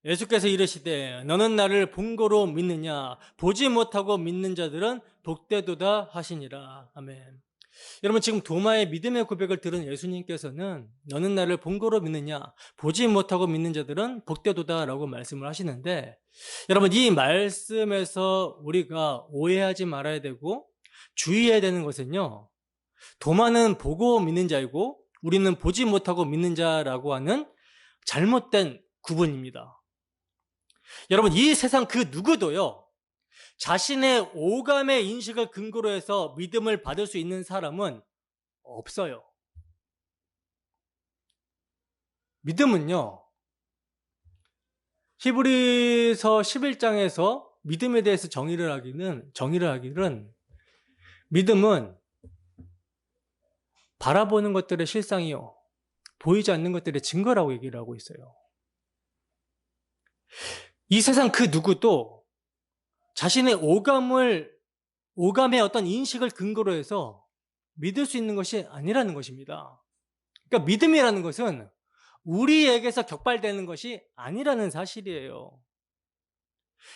예수께서 이르시되 너는 나를 본고로 믿느냐 보지 못하고 믿는 자들은 복되도다 하시니라. 아멘. 여러분, 지금 도마의 믿음의 고백을 들은 예수님께서는 너는 나를 본고로 믿느냐 보지 못하고 믿는 자들은 복되도다 라고 말씀을 하시는데, 여러분, 이 말씀에서 우리가 오해하지 말아야 되고 주의해야 되는 것은요, 도마는 보고 믿는 자이고 우리는 보지 못하고 믿는 자라고 하는 잘못된 구분입니다. 여러분, 이 세상 그 누구도요, 자신의 오감의 인식을 근거로 해서 믿음을 받을 수 있는 사람은 없어요. 믿음은요, 히브리서 11장에서 믿음에 대해서 정의를 하기는 믿음은 바라보는 것들의 실상이요 보이지 않는 것들의 증거라고 얘기를 하고 있어요. 이 세상 그 누구도 자신의 오감의 어떤 인식을 근거로 해서 믿을 수 있는 것이 아니라는 것입니다. 그러니까 믿음이라는 것은 우리에게서 격발되는 것이 아니라는 사실이에요.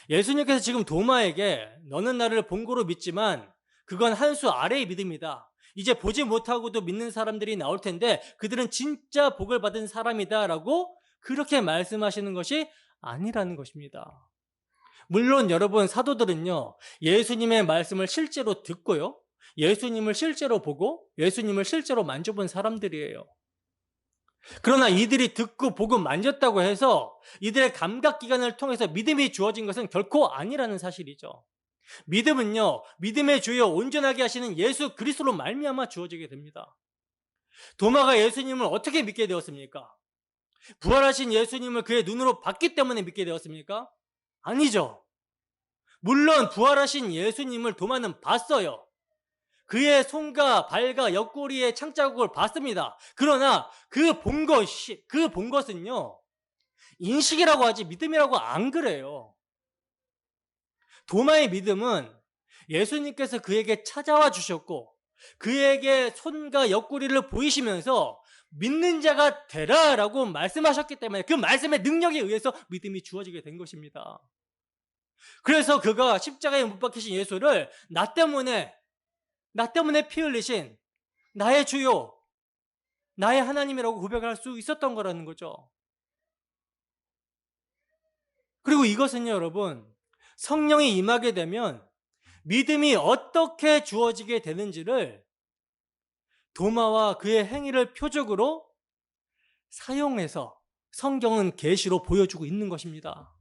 예수님께서 지금 도마에게 너는 나를 본고로 믿지만 그건 한 수 아래의 믿음이다, 이제 보지 못하고도 믿는 사람들이 나올 텐데 그들은 진짜 복을 받은 사람이다 라고 그렇게 말씀하시는 것이 아니라는 것입니다. 물론 여러분, 사도들은요, 예수님의 말씀을 실제로 듣고요, 예수님을 실제로 보고 예수님을 실제로 만져본 사람들이에요. 그러나 이들이 듣고 보고 만졌다고 해서 이들의 감각기관을 통해서 믿음이 주어진 것은 결코 아니라는 사실이죠. 믿음은요, 믿음의 주여 온전하게 하시는 예수 그리스도로 말미암아 주어지게 됩니다. 도마가 예수님을 어떻게 믿게 되었습니까? 부활하신 예수님을 그의 눈으로 봤기 때문에 믿게 되었습니까? 아니죠. 물론 부활하신 예수님을 도마는 봤어요. 그의 손과 발과 옆구리의 창자국을 봤습니다. 그러나 그 본 것은요, 인식이라고 하지 믿음이라고 안 그래요. 도마의 믿음은 예수님께서 그에게 찾아와 주셨고 그에게 손과 옆구리를 보이시면서 믿는 자가 되라라고 말씀하셨기 때문에 그 말씀의 능력에 의해서 믿음이 주어지게 된 것입니다. 그래서 그가 십자가에 못 박히신 예수를 나 때문에 피 흘리신 나의 주요, 나의 하나님이라고 고백할 수 있었던 거라는 거죠. 그리고 이것은요, 여러분, 성령이 임하게 되면 믿음이 어떻게 주어지게 되는지를 도마와 그의 행위를 표적으로 사용해서 성경은 계시로 보여주고 있는 것입니다.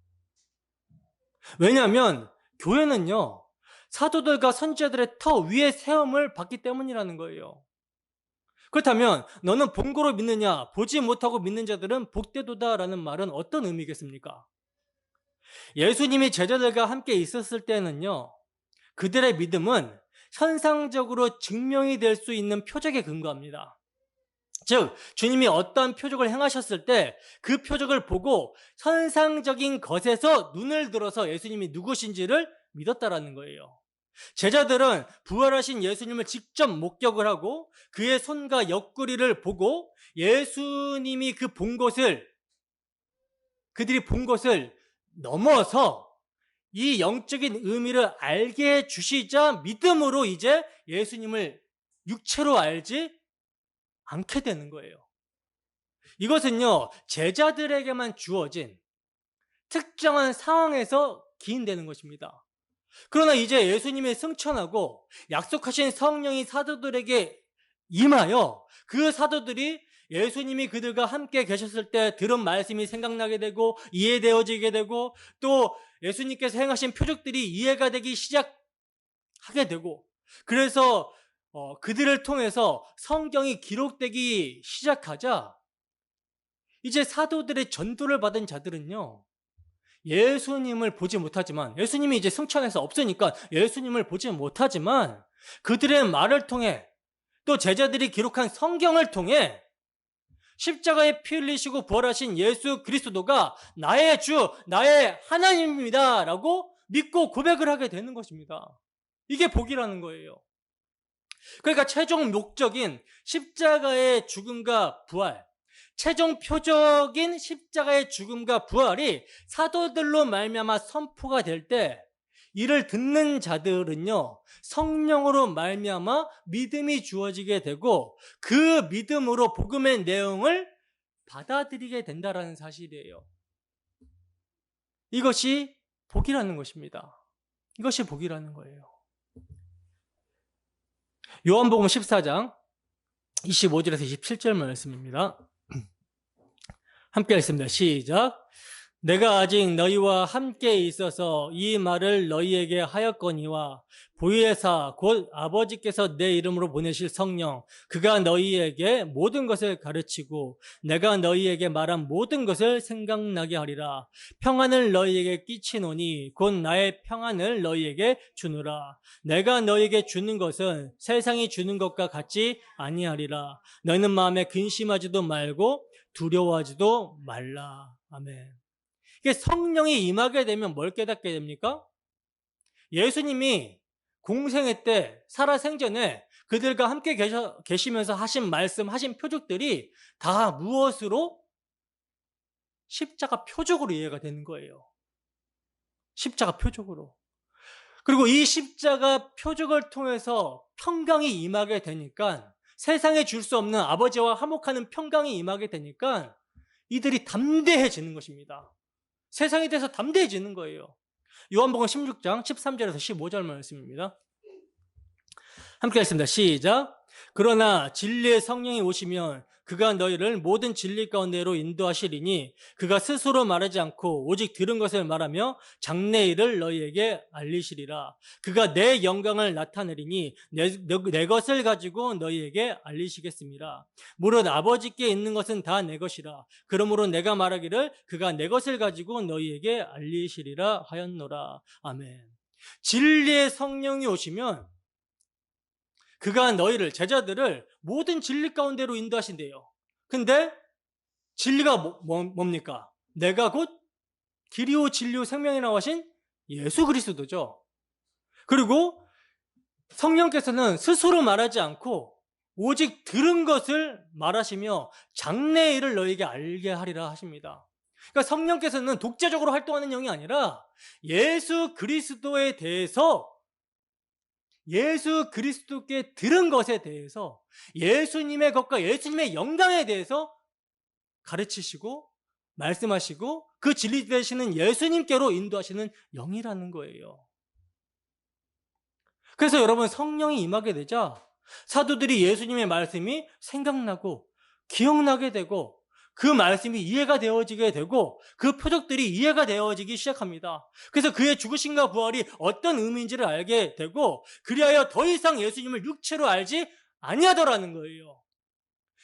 왜냐하면 교회는요, 사도들과 선지자들의 터 위에 세움을 받기 때문이라는 거예요. 그렇다면 너는 본고로 믿느냐 보지 못하고 믿는 자들은 복되도다라는 말은 어떤 의미겠습니까? 예수님이 제자들과 함께 있었을 때는요, 그들의 믿음은 현상적으로 증명이 될 수 있는 표적에 근거합니다. 즉, 주님이 어떤 표적을 행하셨을 때 그 표적을 보고 현상적인 것에서 눈을 들어서 예수님이 누구신지를 믿었다라는 거예요. 제자들은 부활하신 예수님을 직접 목격을 하고 그의 손과 옆구리를 보고 예수님이 그들이 본 것을 넘어서 이 영적인 의미를 알게 해 주시자 믿음으로 이제 예수님을 육체로 알지 않게 되는 거예요. 이것은요, 제자들에게만 주어진 특정한 상황에서 기인되는 것입니다. 그러나 이제 예수님이 승천하고 약속하신 성령이 사도들에게 임하여 그 사도들이 예수님이 그들과 함께 계셨을 때 들은 말씀이 생각나게 되고 이해되어지게 되고 또 예수님께서 행하신 표적들이 이해가 되기 시작하게 되고, 그래서 그들을 통해서 성경이 기록되기 시작하자 이제 사도들의 전도를 받은 자들은요, 예수님을 보지 못하지만, 예수님이 이제 승천해서 없으니까 예수님을 보지 못하지만 그들의 말을 통해 또 제자들이 기록한 성경을 통해 십자가에 피 흘리시고 부활하신 예수 그리스도가 나의 주, 나의 하나님입니다 라고 믿고 고백을 하게 되는 것입니다. 이게 복이라는 거예요. 그러니까 최종 목적인 십자가의 죽음과 부활, 최종 표적인 십자가의 죽음과 부활이 사도들로 말미암아 선포가 될 때 이를 듣는 자들은요, 성령으로 말미암아 믿음이 주어지게 되고 그 믿음으로 복음의 내용을 받아들이게 된다라는 사실이에요. 이것이 복이라는 것입니다. 이것이 복이라는 거예요. 요한복음 14장 25절에서 27절 말씀입니다. 함께 읽습니다. 시작. 내가 아직 너희와 함께 있어서 이 말을 너희에게 하였거니와 보혜사 곧 아버지께서 내 이름으로 보내실 성령 그가 너희에게 모든 것을 가르치고 내가 너희에게 말한 모든 것을 생각나게 하리라. 평안을 너희에게 끼치노니 곧 나의 평안을 너희에게 주노라. 내가 너희에게 주는 것은 세상이 주는 것과 같지 아니하리라. 너희는 마음에 근심하지도 말고 두려워하지도 말라. 아멘. 이게 성령이 임하게 되면 뭘 깨닫게 됩니까? 예수님이 공생애 때 살아생전에 그들과 함께 계시면서 하신 말씀, 하신 표적들이 다 무엇으로? 십자가 표적으로 이해가 되는 거예요. 십자가 표적으로. 그리고 이 십자가 표적을 통해서 평강이 임하게 되니까 세상에 줄 수 없는 아버지와 화목하는 평강이 임하게 되니까 이들이 담대해지는 것입니다. 세상에 대해서 담대해지는 거예요. 요한복음 16장 13절에서 15절 말씀입니다. 함께 하겠습니다. 시작. 그러나 진리의 성령이 오시면 그가 너희를 모든 진리 가운데로 인도하시리니 그가 스스로 말하지 않고 오직 들은 것을 말하며 장래 일을 너희에게 알리시리라. 그가 내 영광을 나타내리니 내 것을 가지고 너희에게 알리시겠습니다. 무릇 아버지께 있는 것은 다 내 것이라. 그러므로 내가 말하기를 그가 내 것을 가지고 너희에게 알리시리라 하였노라. 아멘. 진리의 성령이 오시면 그가 너희를, 제자들을 모든 진리 가운데로 인도하신대요. 근데 진리가 뭡니까? 내가 곧 길이요 진리요 생명이라고 하신 예수 그리스도죠. 그리고 성령께서는 스스로 말하지 않고 오직 들은 것을 말하시며 장래의 일을 너희에게 알게 하리라 하십니다. 그러니까 성령께서는 독자적으로 활동하는 영이 아니라 예수 그리스도에 대해서 예수 그리스도께 들은 것에 대해서 예수님의 것과 예수님의 영광에 대해서 가르치시고 말씀하시고 그 진리 되시는 예수님께로 인도하시는 영이라는 거예요. 그래서 여러분 성령이 임하게 되자 사도들이 예수님의 말씀이 생각나고 기억나게 되고 그 말씀이 이해가 되어지게 되고 그 표적들이 이해가 되어지기 시작합니다. 그래서 그의 죽으심과 부활이 어떤 의미인지를 알게 되고 그리하여 더 이상 예수님을 육체로 알지 아니하더라는 거예요.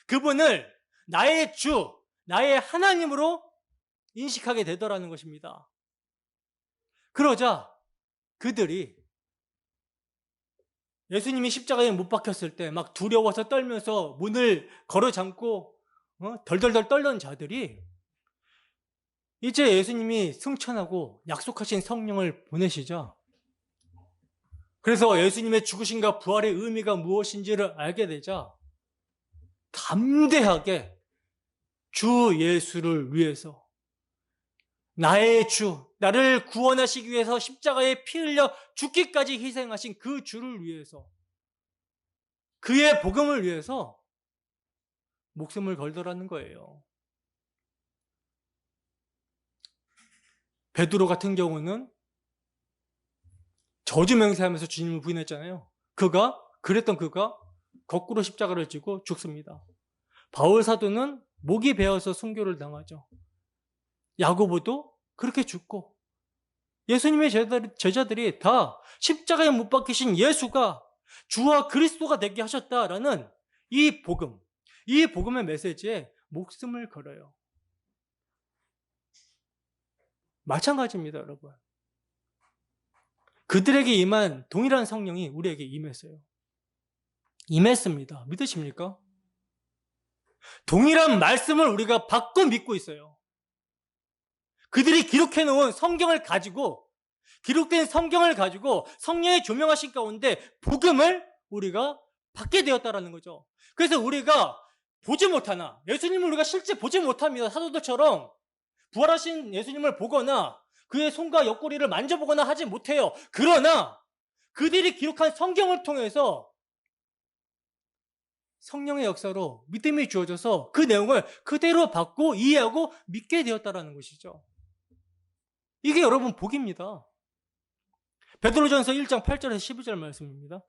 그분을 나의 주, 나의 하나님으로 인식하게 되더라는 것입니다. 그러자 그들이 예수님이 십자가에 못 박혔을 때 막 두려워서 떨면서 문을 걸어 잠고 덜덜덜 떨던 자들이 이제 예수님이 승천하고 약속하신 성령을 보내시자 그래서 예수님의 죽으심과 부활의 의미가 무엇인지를 알게 되자 담대하게 주 예수를 위해서 나의 주, 나를 구원하시기 위해서 십자가에 피 흘려 죽기까지 희생하신 그 주를 위해서 그의 복음을 위해서 목숨을 걸더라는 거예요. 베드로 같은 경우는 저주 맹세하면서 주님을 부인했잖아요. 그랬던 그가 거꾸로 십자가를 지고 죽습니다. 바울 사도는 목이 베어서 순교를 당하죠. 야고보도 그렇게 죽고 예수님의 제자들이 다 십자가에 못 박히신 예수가 주와 그리스도가 되게 하셨다라는 이 복음의 메시지에 목숨을 걸어요. 마찬가지입니다, 여러분. 그들에게 임한 동일한 성령이 우리에게 임했어요. 임했습니다. 믿으십니까? 동일한 말씀을 우리가 받고 믿고 있어요. 그들이 기록해 놓은 성경을 가지고 기록된 성경을 가지고 성령의 조명하신 가운데 복음을 우리가 받게 되었다라는 거죠. 그래서 우리가 보지 못하나, 예수님을 우리가 실제 보지 못합니다. 사도들처럼 부활하신 예수님을 보거나 그의 손과 옆구리를 만져보거나 하지 못해요. 그러나 그들이 기록한 성경을 통해서 성령의 역사로 믿음이 주어져서 그 내용을 그대로 받고 이해하고 믿게 되었다라는 것이죠. 이게 여러분 복입니다. 베드로전서 1장 8절에서 12절 말씀입니다.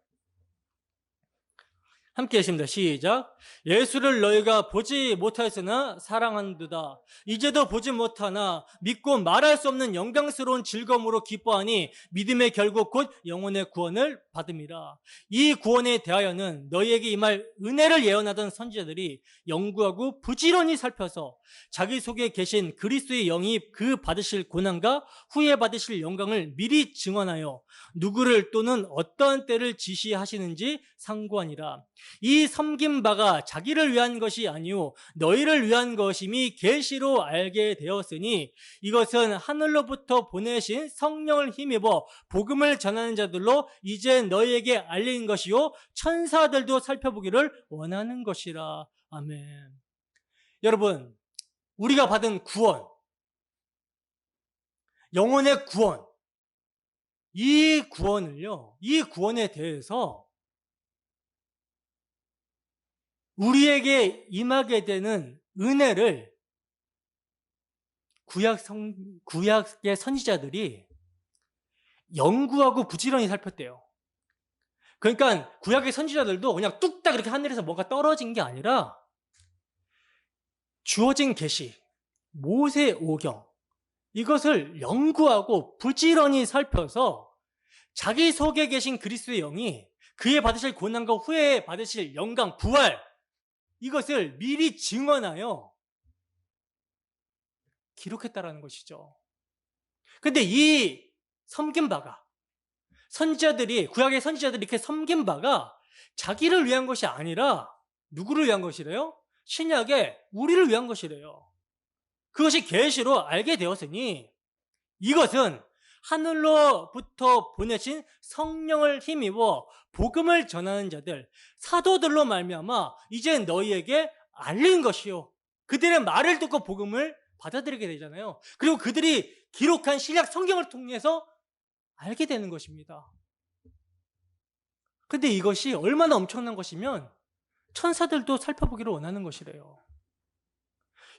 함께 하십니다. 시작. 예수를 너희가 보지 못하였으나 사랑한도다. 이제도 보지 못하나 믿고 말할 수 없는 영광스러운 즐거움으로 기뻐하니 믿음의 결국 곧 영혼의 구원을 받음이라. 이 구원에 대하여는 너희에게 임할 은혜를 예언하던 선지자들이 연구하고 부지런히 살펴서 자기 속에 계신 그리스도의 영이 그 받으실 고난과 후에 받으실 영광을 미리 증언하여 누구를 또는 어떠한 때를 지시하시는지 상고하니라. 이 섬긴 바가 자기를 위한 것이 아니요 너희를 위한 것임이 계시로 알게 되었으니 이것은 하늘로부터 보내신 성령을 힘입어 복음을 전하는 자들로 이제 너희에게 알린 것이요 천사들도 살펴보기를 원하는 것이라. 아멘. 여러분, 우리가 받은 구원, 영혼의 구원, 이 구원에 대해서 우리에게 임하게 되는 은혜를 구약의 선지자들이 연구하고 부지런히 살폈대요. 그러니까 구약의 선지자들도 그냥 뚝딱 이렇게 하늘에서 뭐가 떨어진 게 아니라 주어진 계시, 모세 오경, 이것을 연구하고 부지런히 살펴서 자기 속에 계신 그리스도의 영이 그의 받으실 고난과 후에 받으실 영광, 부활, 이것을 미리 증언하여 기록했다라는 것이죠. 근데 이 섬긴 바가, 구약의 선지자들이 이렇게 섬긴 바가 자기를 위한 것이 아니라 누구를 위한 것이래요? 신약의 우리를 위한 것이래요. 그것이 계시로 알게 되었으니 이것은 하늘로부터 보내신 성령을 힘입어 복음을 전하는 자들, 사도들로 말미암아 이제 너희에게 알린 것이요. 그들의 말을 듣고 복음을 받아들이게 되잖아요. 그리고 그들이 기록한 신약 성경을 통해서 알게 되는 것입니다. 근데 이것이 얼마나 엄청난 것이면 천사들도 살펴보기를 원하는 것이래요.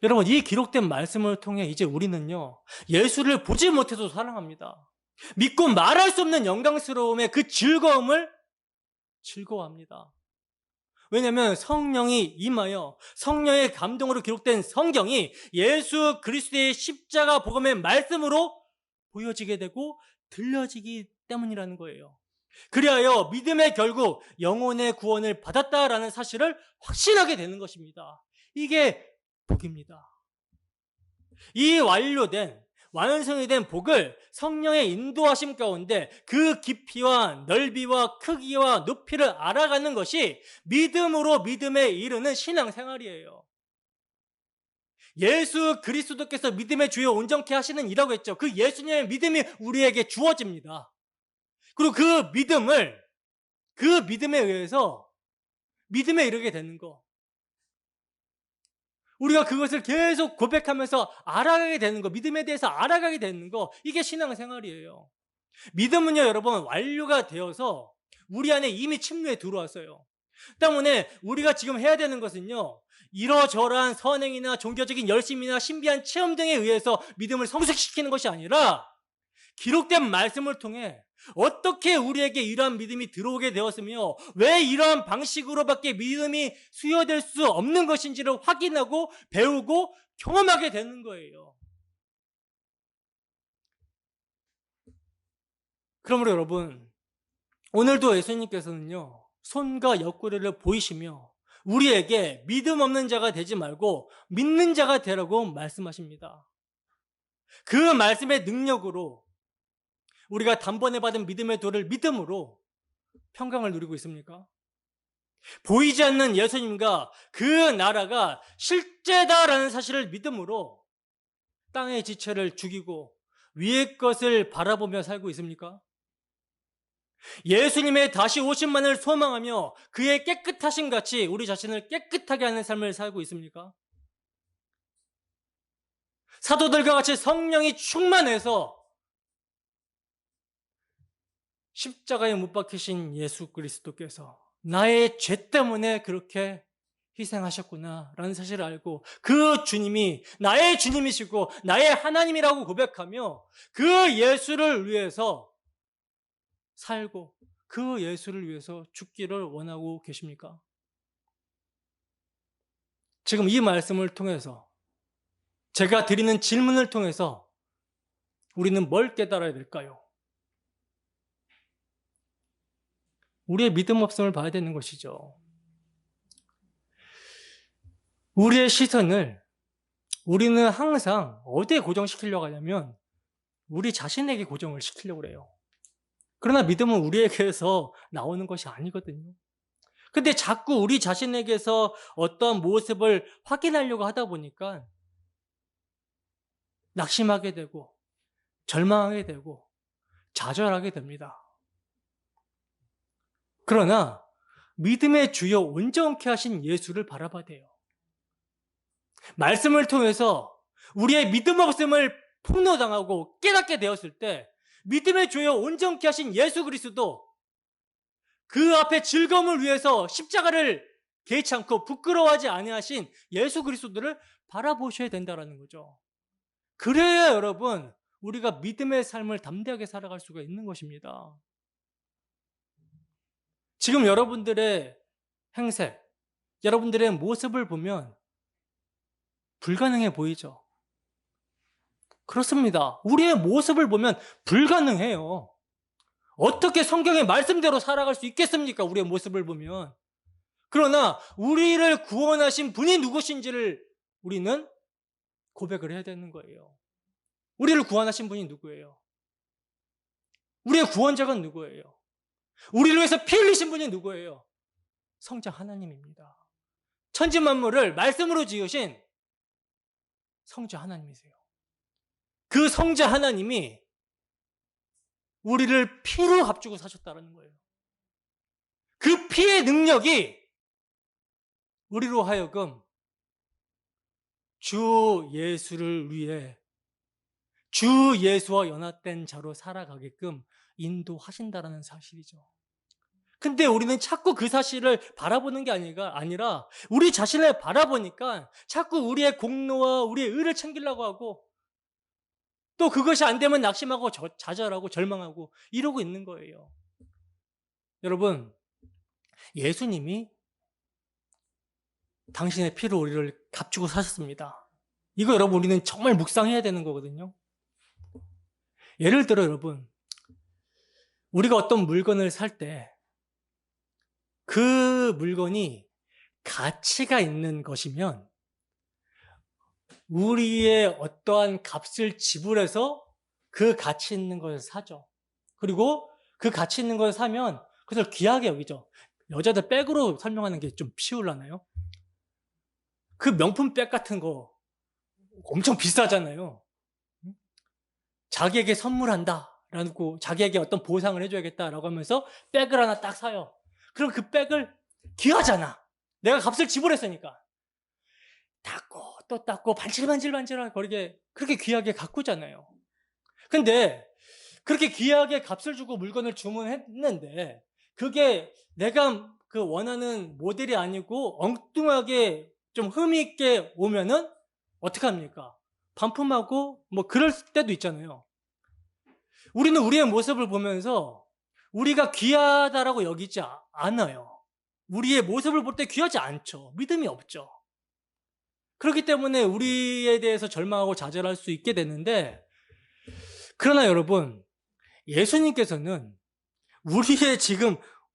여러분, 이 기록된 말씀을 통해 이제 우리는요, 예수를 보지 못해도 사랑합니다. 믿고 말할 수 없는 영광스러움의 그 즐거움을 즐거워합니다. 왜냐하면 성령이 임하여 성령의 감동으로 기록된 성경이 예수 그리스도의 십자가 복음의 말씀으로 보여지게 되고 들려지기 때문이라는 거예요. 그리하여 믿음의 결국 영혼의 구원을 받았다라는 사실을 확신하게 되는 것입니다. 이게 복입니다. 이 완성이 된 복을 성령의 인도하심 가운데 그 깊이와 넓이와 크기와 높이를 알아가는 것이 믿음으로 믿음에 이르는 신앙생활이에요. 예수 그리스도께서 믿음의 주요 온전케 하시는 이라고 했죠. 그 예수님의 믿음이 우리에게 주어집니다. 그리고 그 믿음에 의해서 믿음에 이르게 되는 거, 우리가 그것을 계속 고백하면서 알아가게 되는 거, 믿음에 대해서 알아가게 되는 거, 이게 신앙생활이에요. 믿음은요, 여러분, 완료가 되어서 우리 안에 이미 침례에 들어왔어요. 때문에 우리가 지금 해야 되는 것은요, 이러저러한 선행이나 종교적인 열심이나 신비한 체험 등에 의해서 믿음을 성숙시키는 것이 아니라 기록된 말씀을 통해 어떻게 우리에게 이러한 믿음이 들어오게 되었으며 왜 이러한 방식으로밖에 믿음이 수여될 수 없는 것인지를 확인하고 배우고 경험하게 되는 거예요. 그러므로 여러분, 오늘도 예수님께서는요, 손과 옆구리를 보이시며 우리에게 믿음 없는 자가 되지 말고 믿는 자가 되라고 말씀하십니다. 그 말씀의 능력으로 우리가 단번에 받은 믿음의 도를 믿음으로 평강을 누리고 있습니까? 보이지 않는 예수님과 그 나라가 실제다라는 사실을 믿음으로 땅의 지체를 죽이고 위의 것을 바라보며 살고 있습니까? 예수님의 다시 오심만을 소망하며 그의 깨끗하심 같이 우리 자신을 깨끗하게 하는 삶을 살고 있습니까? 사도들과 같이 성령이 충만해서 십자가에 못 박히신 예수 그리스도께서 나의 죄 때문에 그렇게 희생하셨구나라는 사실을 알고 그 주님이 나의 주님이시고 나의 하나님이라고 고백하며 그 예수를 위해서 살고 그 예수를 위해서 죽기를 원하고 계십니까? 지금 이 말씀을 통해서 제가 드리는 질문을 통해서 우리는 뭘 깨달아야 될까요? 우리의 믿음 없음을 봐야 되는 것이죠. 우리의 시선을 우리는 항상 어디에 고정시키려고 하냐면 우리 자신에게 고정을 시키려고 해요. 그러나 믿음은 우리에게서 나오는 것이 아니거든요. 근데 자꾸 우리 자신에게서 어떤 모습을 확인하려고 하다 보니까 낙심하게 되고 절망하게 되고 좌절하게 됩니다. 그러나 믿음의 주요 온전케 하신 예수를 바라봐야 돼요. 말씀을 통해서 우리의 믿음 없음을 폭로당하고 깨닫게 되었을 때 믿음의 주요 온전케 하신 예수 그리스도 그 앞에 즐거움을 위해서 십자가를 개의치 않고 부끄러워하지 아니하신 예수 그리스도를 바라보셔야 된다는 거죠. 그래야 여러분 우리가 믿음의 삶을 담대하게 살아갈 수가 있는 것입니다. 지금 여러분들의 행색, 여러분들의 모습을 보면 불가능해 보이죠? 그렇습니다. 우리의 모습을 보면 불가능해요. 어떻게 성경의 말씀대로 살아갈 수 있겠습니까? 우리의 모습을 보면. 그러나 우리를 구원하신 분이 누구신지를 우리는 고백을 해야 되는 거예요. 우리를 구원하신 분이 누구예요? 우리의 구원자가 누구예요? 우리를 위해서 피 흘리신 분이 누구예요? 성자 하나님입니다. 천지 만물을 말씀으로 지으신 성자 하나님이세요. 그 성자 하나님이 우리를 피로 값주고 사셨다는 거예요. 그 피의 능력이 우리로 하여금 주 예수를 위해 주 예수와 연합된 자로 살아가게끔 인도하신다라는 사실이죠. 근데 우리는 자꾸 그 사실을 바라보는 게 아니라 우리 자신을 바라보니까 자꾸 우리의 공로와 우리의 의를 챙기려고 하고 또 그것이 안 되면 낙심하고 좌절하고 절망하고 이러고 있는 거예요. 여러분, 예수님이 당신의 피로 우리를 값주고 사셨습니다. 이거 여러분 우리는 정말 묵상해야 되는 거거든요. 예를 들어 여러분, 우리가 어떤 물건을 살 때 그 물건이 가치가 있는 것이면 우리의 어떠한 값을 지불해서 그 가치 있는 것을 사죠. 그리고 그 가치 있는 것을 사면 그것을 귀하게 여기죠. 여자들 백으로 설명하는 게 좀 쉬울라나요? 그 명품 백 같은 거 엄청 비싸잖아요. 자기에게 선물한다라고 자기에게 어떤 보상을 해줘야겠다라고 하면서 백을 하나 딱 사요. 그럼 그 백을 귀하잖아. 내가 값을 지불했으니까. 닦고 또 닦고 반질반질반질하게 거리게 그렇게 귀하게 가꾸잖아요. 근데 그렇게 귀하게 값을 주고 물건을 주문했는데 그게 내가 그 원하는 모델이 아니고 엉뚱하게 좀 흠이 있게 오면은 어떻게 합니까? 반품하고 뭐 그럴 때도 있잖아요. 우리는 우리의 모습을 보면서 우리가 귀하다라고 여기지 않아요. 우리의 모습을 볼 때 귀하지 않죠. 믿음이 없죠. 그렇기 때문에 우리에 대해서 절망하고 좌절할 수 있게 되는데, 그러나 여러분, 예수님께서는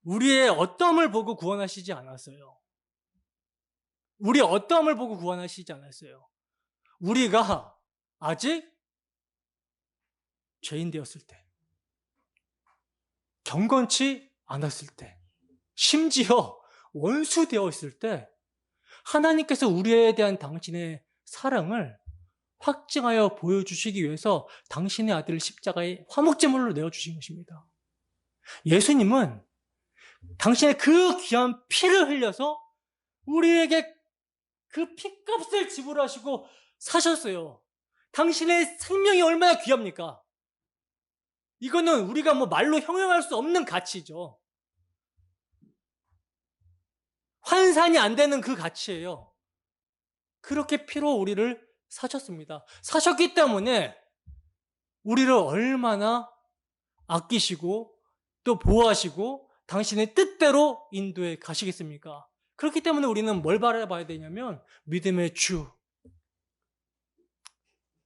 우리의 어떠함을 보고 구원하시지 않았어요. 우리의 어떠함을 보고 구원하시지 않았어요. 우리가 아직 죄인 되었을 때, 경건치 않았을 때, 심지어 원수 되어 있을 때 하나님께서 우리에 대한 당신의 사랑을 확증하여 보여주시기 위해서 당신의 아들을 십자가에 화목제물로 내어주신 것입니다. 예수님은 당신의 그 귀한 피를 흘려서 우리에게 그 피값을 지불하시고 사셨어요. 당신의 생명이 얼마나 귀합니까? 이거는 우리가 뭐 말로 형용할 수 없는 가치죠. 환산이 안 되는 그 가치예요. 그렇게 피로 우리를 사셨습니다. 사셨기 때문에 우리를 얼마나 아끼시고 또 보호하시고 당신의 뜻대로 인도해 가시겠습니까? 그렇기 때문에 우리는 뭘 바라봐야 되냐면 믿음의 주,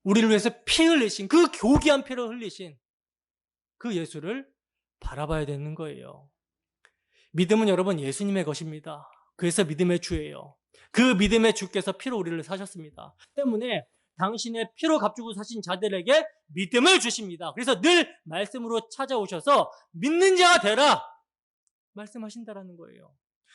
우리를 위해서 피 흘리신 그 교귀한 피를 흘리신 그 예수를 바라봐야 되는 거예요. 믿음은 여러분 예수님의 것입니다. 그래서 믿음의 주예요. 그 믿음의 주께서 피로 우리를 사셨습니다. 때문에 당신의 피로 값주고 사신 자들에게 믿음을 주십니다. 그래서 늘 말씀으로 찾아오셔서 믿는 자가 되라 말씀하신다라는 거예요.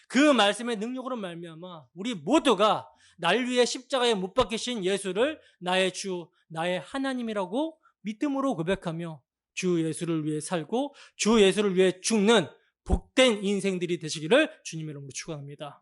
그 말씀의 능력으로 말미암아 우리 모두가 날 위해 십자가에 못 박히신 예수를 나의 주, 나의 하나님이라고 믿음으로 고백하며 주 예수를 위해 살고 주 예수를 위해 죽는 복된 인생들이 되시기를 주님의 이름으로 축원합니다.